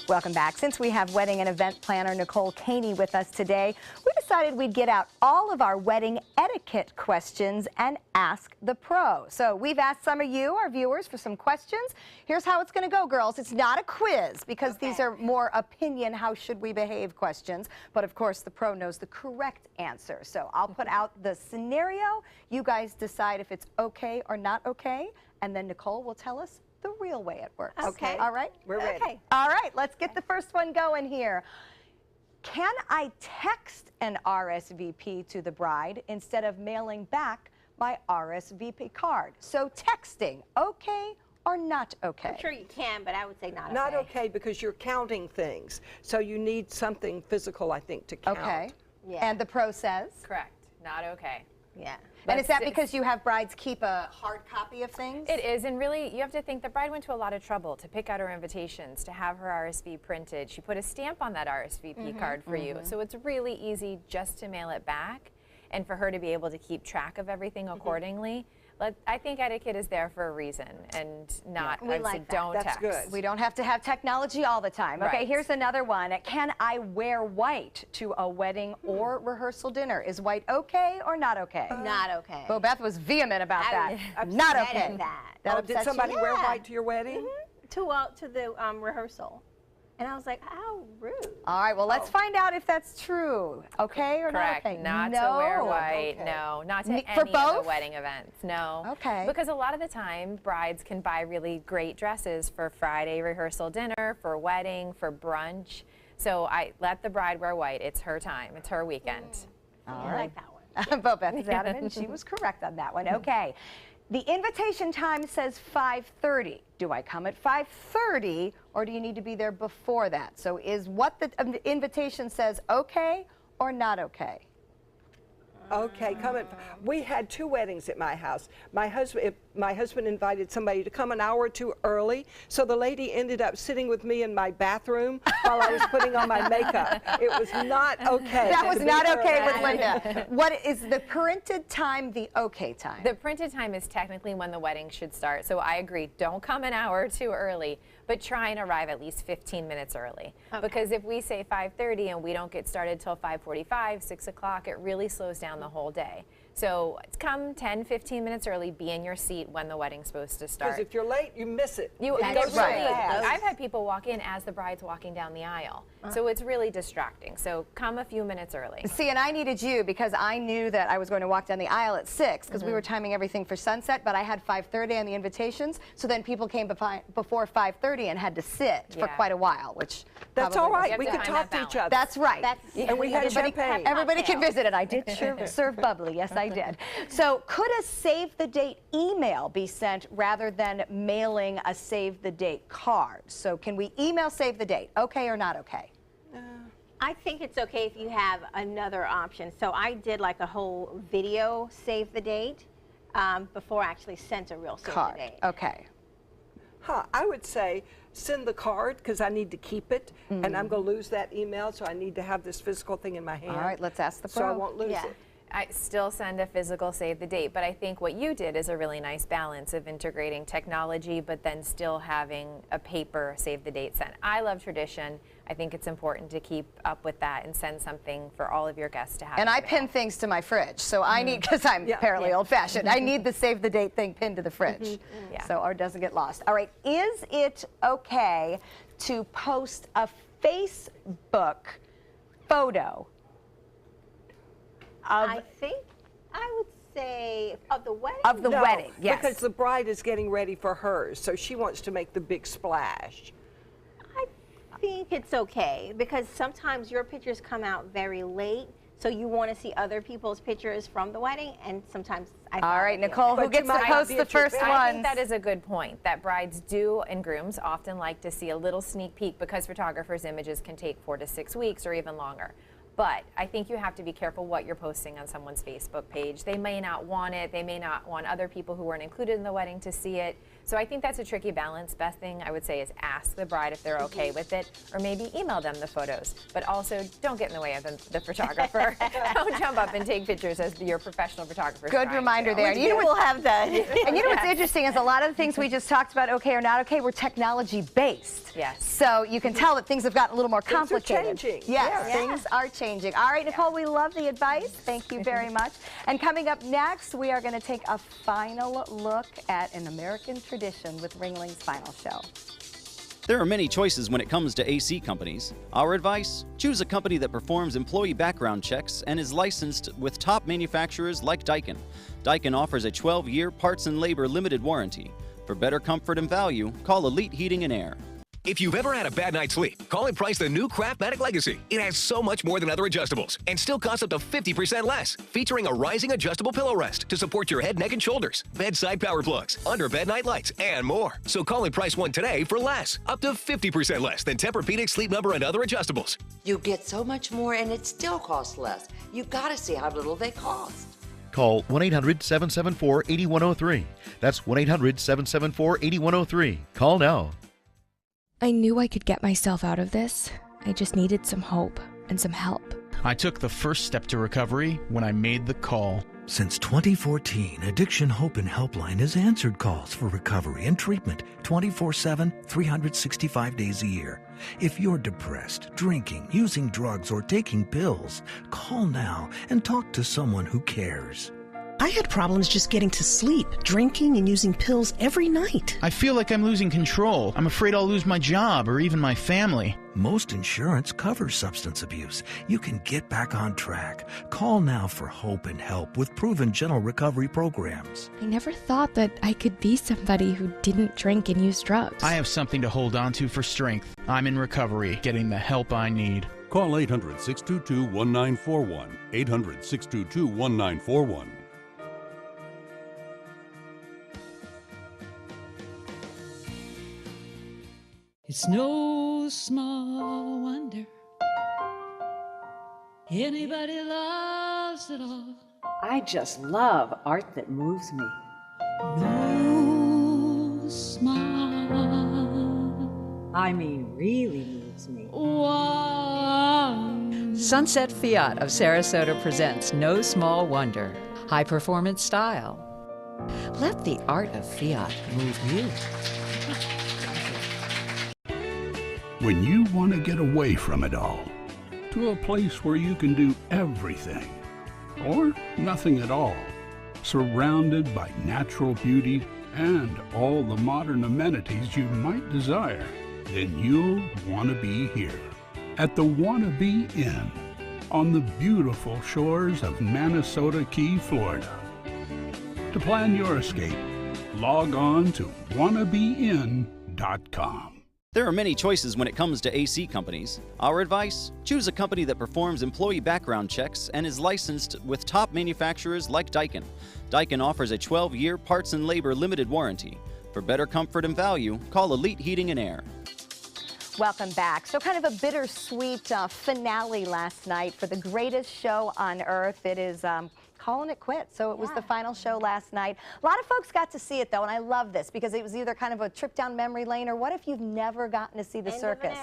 Welcome back. Since we have wedding and event planner Nicole Caney with us today, we decided we'd get out all of our wedding etiquette questions and ask the pro. So we've asked some of you, our viewers, for some questions. Here's how it's going to go, girls. It's not a quiz because these are more opinion, how should we behave questions. But of course, the pro knows the correct answer. So I'll put out the scenario. You guys decide if it's okay or not okay. And then Nicole will tell us the real way it works. Okay. All right? We're ready. Okay. All right, let's get the first one going here. Can I text an RSVP to the bride instead of mailing back my RSVP card? So texting, okay or not okay? I'm sure you can, but I would say not okay. Not okay because you're counting things. So you need something physical, I think, to count. Okay. Yeah. And the pro says? Correct. Not okay. Yeah. And is that because you have brides keep a hard copy of things? It is, and really you have to think the bride went to a lot of trouble to pick out her invitations, to have her RSVP printed. She put a stamp on that RSVP card for you. So it's really easy just to mail it back and for her to be able to keep track of everything accordingly. I think etiquette is there for a reason and not, we like that. don't That's text. good. We don't have to have technology all the time. Okay, Right. here's another one. Can I wear white to a wedding or rehearsal dinner? Is white okay or not okay? Not okay. Bo Beth was vehement about that. I'm Not upset okay. at that. That Did upsets somebody you? wear white to your wedding? To the rehearsal. And I was like, how rude. All right, well, let's find out if that's true. Okay or Correct. not okay? Not no. to wear white. Okay. No. Not to any for of both? the wedding events. No. Okay. Because a lot of the time, brides can buy really great dresses for Friday rehearsal dinner, for wedding, for brunch. So I let the bride wear white. It's her time. It's her weekend. All I right. like that one. Bo Beth is adamant. She was correct on that one. Okay. The invitation time says 5:30. Do I come at 5:30 or do you need to be there before that? So is what the invitation says okay or not okay? Okay, we had 2 weddings at my house. My husband invited somebody to come an hour or 2 early, so the lady ended up sitting with me in my bathroom while I was putting on my makeup. It was not okay. That was not okay with early. Linda. What is the printed time the okay time? The printed time is technically when the wedding should start. So I agree, don't come an hour too early, but try and arrive at least 15 minutes early. Okay. Because if we say 5:30 and we don't get started till 5:45, 6 o'clock, it really slows down the whole day. So come 10, 15 minutes early, be in your seat when the wedding's supposed to start. Because if you're late, you miss it. You It get goes so right. fast. I've had people walk in as the bride's walking down the aisle. So it's really distracting. So come a few minutes early. See, and I needed you because I knew that I was going to walk down the aisle at 6 because we were timing everything for sunset, but I had 5:30 on the invitations, so then people came before 5:30 and had to sit for quite a while, which that's all right. We could talk to each other. That's right. And we had champagne. Everybody can visit it. I did serve bubbly. Yes, I did. So could a save the date email be sent rather than mailing a save the date card? So can we email save the date? Okay or not okay? I think it's okay if you have another option. So I did like a whole video save the date before I actually sent a real save the date. Okay. I would say send the card because I need to keep it, and I'm going to lose that email, so I need to have this physical thing in my hand. All right, let's ask the pro. So I won't lose it. I still send a physical save the date, but I think what you did is a really nice balance of integrating technology but then still having a paper save the date sent. I love tradition. I think it's important to keep up with that and send something for all of your guests to have. And I pin things to my fridge, so I need, because I'm apparently old-fashioned, I need the save the date thing pinned to the fridge, so or it doesn't get lost. All right, is it okay to post a Facebook photo? I think I would say of the wedding. Of the wedding, yes. Because the bride is getting ready for hers, so she wants to make the big splash. I think it's okay because sometimes your pictures come out very late, so you want to see other people's pictures from the wedding, and sometimes All right, Nicole, who gets to post the first one? I think that is a good point, that brides do and grooms often like to see a little sneak peek because photographers' images can take 4 to 6 weeks or even longer. But I think you have to be careful what you're posting on someone's Facebook page. They may not want it. They may not want other people who weren't included in the wedding to see it. So I think that's a tricky balance. Best thing I would say is ask the bride if they're okay with it, or maybe email them the photos. But also, don't get in the way of the photographer. Don't jump up and take pictures as your professional photographer. Good reminder there. You know, we'll have that. And you know what's interesting is a lot of the things we just talked about, okay or not okay, were technology based. Yes. So you can tell that things have gotten a little more complicated. Things are changing. Yes, things are changing. All right, Nicole, we love the advice. Thank you very much. And coming up next, we are going to take a final look at an American tradition with Ringling's final show. There are many choices when it comes to AC companies. Our advice? Choose a company that performs employee background checks and is licensed with top manufacturers like Daikin. Daikin offers a 12-year parts and labor limited warranty. For better comfort and value, call Elite Heating and Air. If you've ever had a bad night's sleep, call and price the new Craftmatic Legacy. It has so much more than other adjustables and still costs up to 50% less, featuring a rising adjustable pillow rest to support your head, neck, and shoulders, bedside power plugs, under bed night lights, and more. So call and price one today for less, up to 50% less than Tempur-Pedic, Sleep Number, and other adjustables. You get so much more and it still costs less. You've got to see how little they cost. Call 1-800-774-8103. That's 1-800-774-8103. Call now. I knew I could get myself out of this. I just needed some hope and some help. I took the first step to recovery when I made the call. Since 2014, Addiction Hope and Helpline has answered calls for recovery and treatment 24/7, 365 days a year. If you're depressed, drinking, using drugs, or taking pills, call now and talk to someone who cares. I had problems just getting to sleep, drinking and using pills every night. I feel like I'm losing control. I'm afraid I'll lose my job or even my family. Most insurance covers substance abuse. You can get back on track. Call now for hope and help with proven gentle recovery programs. I never thought that I could be somebody who didn't drink and use drugs. I have something to hold on to for strength. I'm in recovery, getting the help I need. Call 800-622-1941. 800-622-1941. It's no small wonder anybody loves it all. I just love art that moves me. No small, I mean really moves me. One. Sunset Fiat of Sarasota presents No Small Wonder. High performance style. Let the art of Fiat move you. When you want to get away from it all, to a place where you can do everything, or nothing at all, surrounded by natural beauty and all the modern amenities you might desire, then you'll want to be here. at the Wannabe Inn on the beautiful shores of Manasota Key, Florida. To plan your escape, log on to wannabeinn.com. There are many choices when it comes to AC companies. Our advice? Choose a company that performs employee background checks and is licensed with top manufacturers like Daikin. Daikin offers a 12-year parts and labor limited warranty. For better comfort and value, call Elite Heating and Air. Welcome back. So kind of a bittersweet finale last night for the greatest show on earth. It is calling it quits. So it was the final show last night. A lot of folks got to see it though, and I love this because it was either kind of a trip down memory lane or what if you've never gotten to see the circus?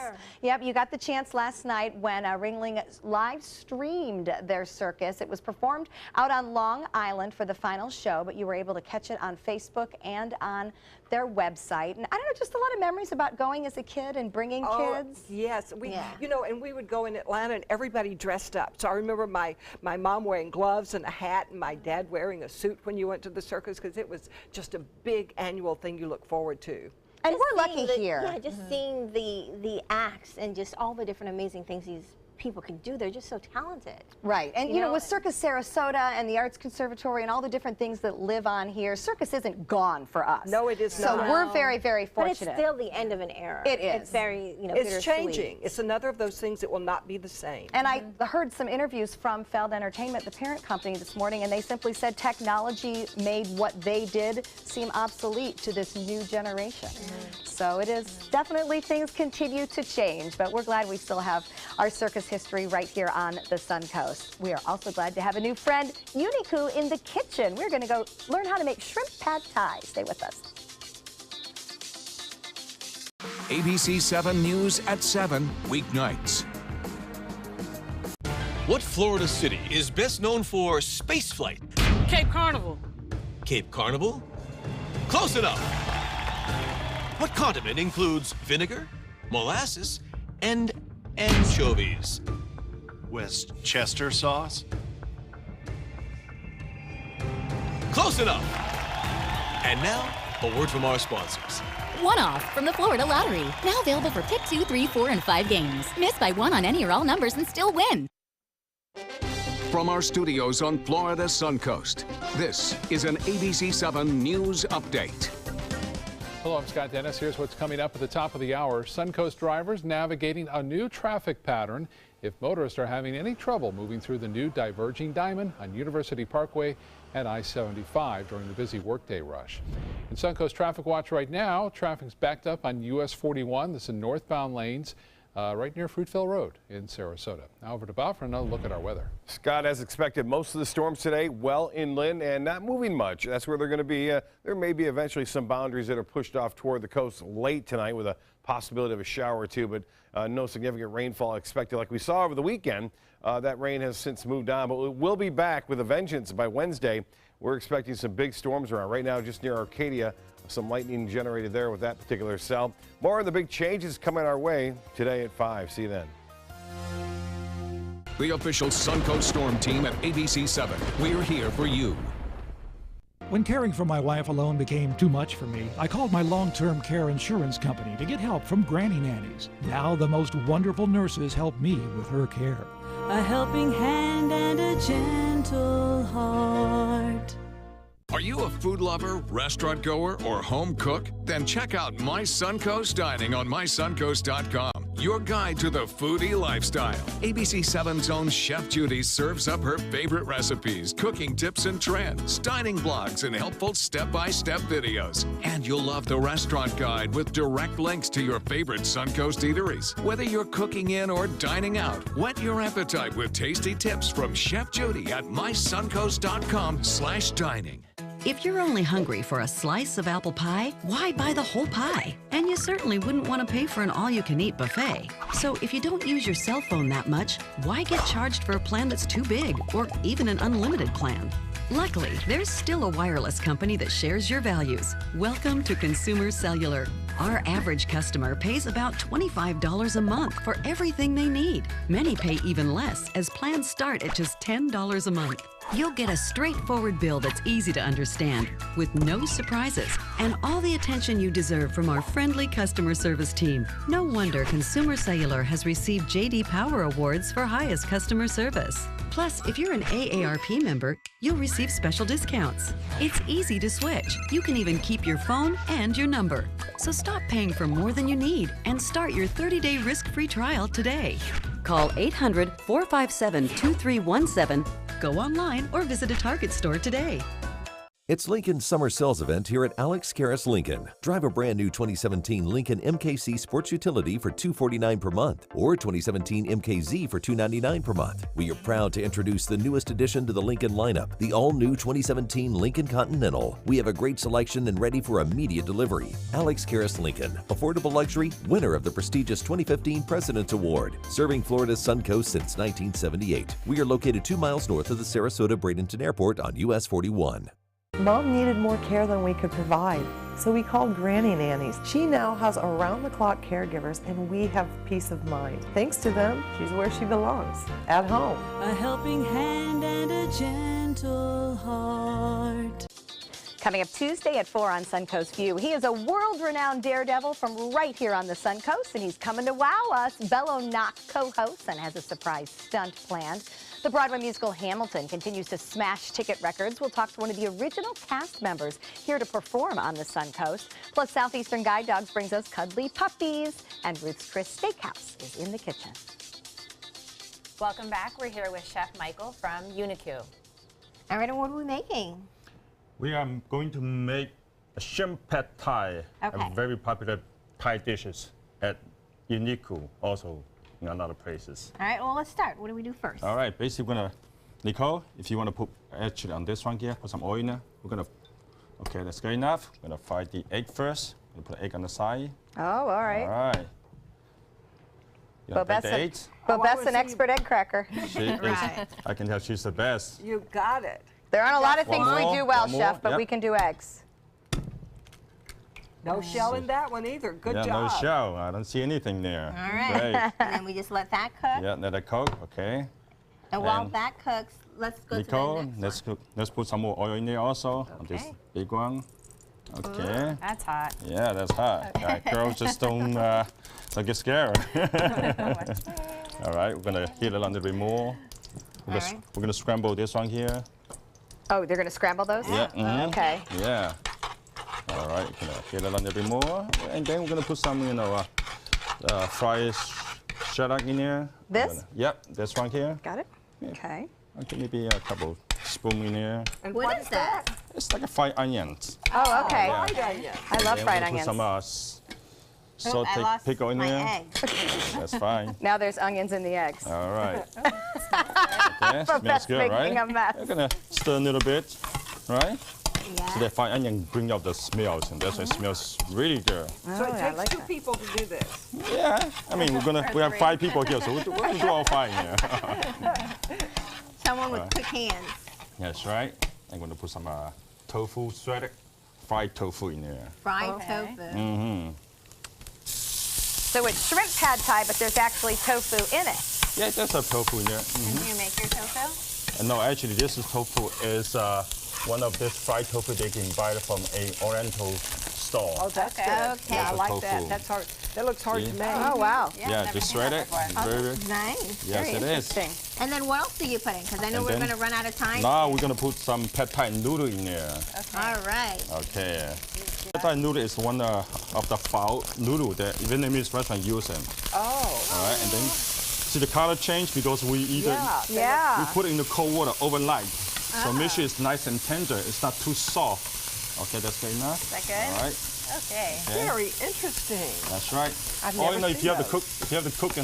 Yep, you got the chance last night when Ringling live streamed their circus. It was performed out on Long Island for the final show, but you were able to catch it on Facebook and on their website. And I don't know, just a lot of memories about going as a kid and bringing kids. Yes, you know, and we would go in Atlanta and everybody dressed up. So I remember my mom wearing gloves and a hat and my dad wearing a suit when you went to the circus because it was just a big annual thing you look forward to. And we're lucky here. Yeah, just seeing the acts and just all the different amazing things these people can do. They're just so talented. Right. And you know, with Circus Sarasota and the Arts Conservatory and all the different things that live on here, circus isn't gone for us. No, it is not. So we're very, very fortunate. But it's still the end of an era. It is. It's very, you know, it's changing. It's another of those things that will not be the same. And I heard some interviews from Feld Entertainment, the parent company, this morning, and they simply said technology made what they did seem obsolete to this new generation. So it is definitely, things continue to change, but we're glad we still have our circus history right here on the Suncoast. We are also glad to have a new friend, Uniku, in the kitchen. We're going to go learn how to make shrimp pad thai. Stay with us. ABC 7 News at 7 weeknights. What Florida city is best known for spaceflight? Cape Carnival. Cape Carnival? Close enough. What condiment includes vinegar, molasses, and anchovies? Westchester sauce? Close enough. And now, a word from our sponsors. One-off from the Florida Lottery. Now available for pick 2, 3, 4, and 5 games. Miss by one on any or all numbers and still win. From our studios on Florida Suncoast, this is an ABC 7 News Update. Hello, I'm Scott Dennis. Here's what's coming up at the top of the hour. Suncoast drivers navigating a new traffic pattern if motorists are having any trouble moving through the new diverging diamond on University Parkway and I-75 during the busy workday rush. In Suncoast Traffic Watch right now, traffic's backed up on US 41. This is in northbound lanes right near Fruitville Road in Sarasota. Now over to Bob for another look at our weather. Scott, as expected, most of the storms today well inland and not moving much. That's where they're going to be. There may be eventually some boundaries that are pushed off toward the coast late tonight with a possibility of a shower or two, but no significant rainfall expected like we saw over the weekend. That rain has since moved on, but we'll be back with a vengeance by Wednesday. We're expecting some big storms around right now just near Arcadia. Some lightning generated there with that particular cell. More of the big changes coming our way today at 5. See you then. The official Suncoast Storm team at ABC 7. We're here for you. When caring for my wife alone became too much for me, I called my long-term care insurance company to get help from granny nannies. Now the most wonderful nurses help me with her care. A helping hand and a gentle heart. Are you a food lover, restaurant goer, or home cook? Then check out My Suncoast Dining on mysuncoast.com. Your guide to the foodie lifestyle. ABC 7's own Chef Judy serves up her favorite recipes, cooking tips and trends, dining blogs, and helpful step-by-step videos. And you'll love the restaurant guide with direct links to your favorite Suncoast eateries. Whether you're cooking in or dining out, whet your appetite with tasty tips from Chef Judy at mysuncoast.com/dining. If you're only hungry for a slice of apple pie, why buy the whole pie? And you certainly wouldn't want to pay for an all-you-can-eat buffet. So if you don't use your cell phone that much, why get charged for a plan that's too big or even an unlimited plan? Luckily, there's still a wireless company that shares your values. Welcome to Consumer Cellular. Our average customer pays about $25 a month for everything they need. Many pay even less, as plans start at just $10 a month. You'll get a straightforward bill that's easy to understand, with no surprises, and all the attention you deserve from our friendly customer service team. No wonder Consumer Cellular has received J.D. Power Awards for highest customer service. Plus, if you're an AARP member, you'll receive special discounts. It's easy to switch. You can even keep your phone and your number. So stop paying for more than you need and start your 30-day risk-free trial today. Call 800-457-2317, go online, or visit a Target store today. It's Lincoln's summer sales event here at Alex Karras Lincoln. Drive a brand new 2017 Lincoln MKC Sports Utility for $249 per month or 2017 MKZ for $299 per month. We are proud to introduce the newest addition to the Lincoln lineup, the all-new 2017 Lincoln Continental. We have a great selection and ready for immediate delivery. Alex Karras Lincoln, affordable luxury, winner of the prestigious 2015 President's Award, serving Florida's Suncoast since 1978. We are located 2 miles north of the Sarasota-Bradenton Airport on US 41. Mom needed more care than we could provide, so we called Granny Nannies. She now has around-the-clock caregivers, and we have peace of mind. Thanks to them, she's where she belongs, at home. A helping hand and a gentle heart. Coming up Tuesday at 4 on Suncoast View, he is a world-renowned daredevil from right here on the Suncoast, and he's coming to wow us. Bello Knock co-hosts and has a surprise stunt planned. The Broadway musical Hamilton continues to smash ticket records. We'll talk to one of the original cast members here to perform on the Suncoast. Plus, Southeastern Guide Dogs brings us cuddly puppies, and Ruth's Chris Steakhouse is in the kitchen. Welcome back. We're here with Chef Michael from Uniq. All right, and what are we making? We are going to make a shrimp pad thai, Okay. a very popular Thai dishes at Uniq, also in a lot of places. All right, well, let's start. What do we do first? All right, basically we're gonna, Nicole, if you wanna put actually on this one here, put some oil in there. We're gonna, okay, that's good enough. We're gonna fry the egg first. We're gonna put the egg on the side. Oh, all right. All right. You gonna break the eggs? Bobette's an expert egg cracker. She is, I can tell she's the best. You got it. There aren't a lot of things we do well, one more, Chef, but yep. we can do eggs. No shell in that one either. Good yeah, job. no shell. I don't see anything there. All right. Great. And then we just let that cook. Yeah, let it cook. Okay. And while that cooks, let's go Nicole, to the next one. let's put some more oil in there also on this big one. Okay. Ooh, that's hot. Yeah, that's hot. Okay. Girls just don't get scared. All right, we're gonna heat it a little bit more. We're gonna scramble this one here. Oh, they're going to scramble those? Yeah. Mhm. Okay. Yeah. All right, gonna heat it a little bit more, and then we're gonna put some, fried shallot in there. This? Yep, this one here. Got it. Yeah. Okay. Okay, maybe a couple spoons in there. And what is that? It's like a fried onions. Oh, okay. Yeah. Fried onion. I love fried onions. Put some sauteed pickle in there. Egg. That's fine. Now there's onions in the eggs. All right. Okay, smells good, right? A mess. We're gonna stir a little bit, right? Yeah. So that fried onion brings out the smells, and that's why it smells really good. So it takes two people to do this. Yeah, I mean we have 5 people here, so we'll do all 5 here. Someone with quick hands. That's right. I'm going to put some tofu shredded, fried tofu in there. Fried tofu. Mm-hmm. So it's shrimp pad thai, but there's actually tofu in it. Yeah, there's a tofu in there. And do you make your tofu? No, actually, this is tofu is one of this fried tofu they can buy from a Oriental store. Oh, that's good. Okay. Yeah, I like Tofu. that. That's hard. That looks hard to make. Oh, wow. Yeah, just shred it. Very, Nice. yes, it is. And then what else do you put in? Because I know And we're then- going to run out of time. Now we're going to put some pad thai noodle in there. All right. Okay. Pad thai noodle is one of the foul noodle that Vietnamese restaurant use them. Oh. All right, and then see the color change because we either we put it in the cold water overnight. So make sure it's nice and tender. It's not too soft. Okay, that's good enough. Is that good? All right. Okay. Very interesting. That's right. I've Or never if you seen have to cook,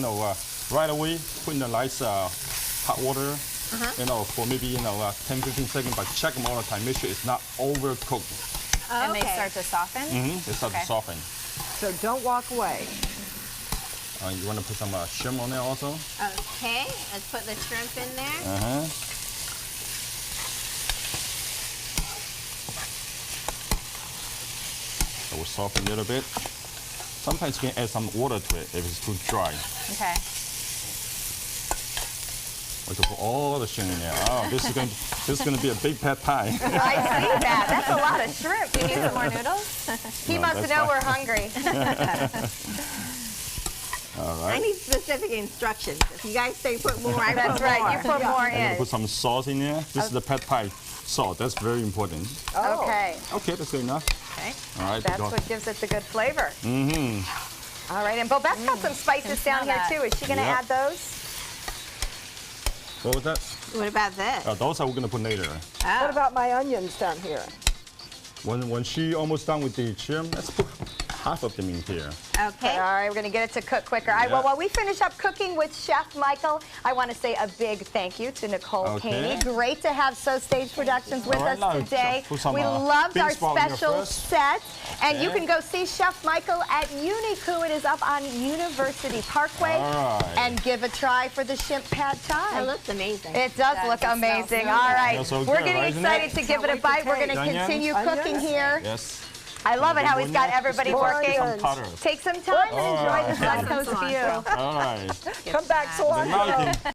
right away, put in the nice hot water. For maybe 10-15 seconds, but check them all the time. Make sure it's not overcooked. And they start to soften? They start to soften. So don't walk away. You want to put some shrimp on there also? Okay, let's put the shrimp in there. So we'll soften a little bit. Sometimes you can add some water to it if it's too dry. Okay. We can put all the shrimp in there. Oh, this is going to be a big pad thai. I see that. That's a lot of shrimp. Do you need some more noodles? He must know we're hungry. All right. I need specific instructions. If you guys say put more, I That's put right. more. You put more in. Put some sauce in there. This is the pad thai salt. That's very important. Oh. Okay. Okay, that's good enough. Okay. All right. That's what gives it the good flavor. Mm-hmm. All right, and Bobette's got some spices down here too. Is she going to add those? What was that? What about this? Those are we're going to put later. Oh. What about my onions down here? When she almost done with the shrimp, let's put half of them in here. Okay. All right, we're going to get it to cook quicker. All right, well, while we finish up cooking with Chef Michael, I want to say a big thank you to Nicole Caney. Great to have So Stage Productions with us today. We loved our special set. And you can go see Chef Michael at Uniku. It is up on University Parkway. And give a try for the shrimp pad thai. It looks amazing. It does look amazing. All right. We're getting excited to give it a bite. We're going to continue cooking here. Yes. I love it how he's got everybody working. Take some time and enjoy the Suncoast View. All right. Come back so often.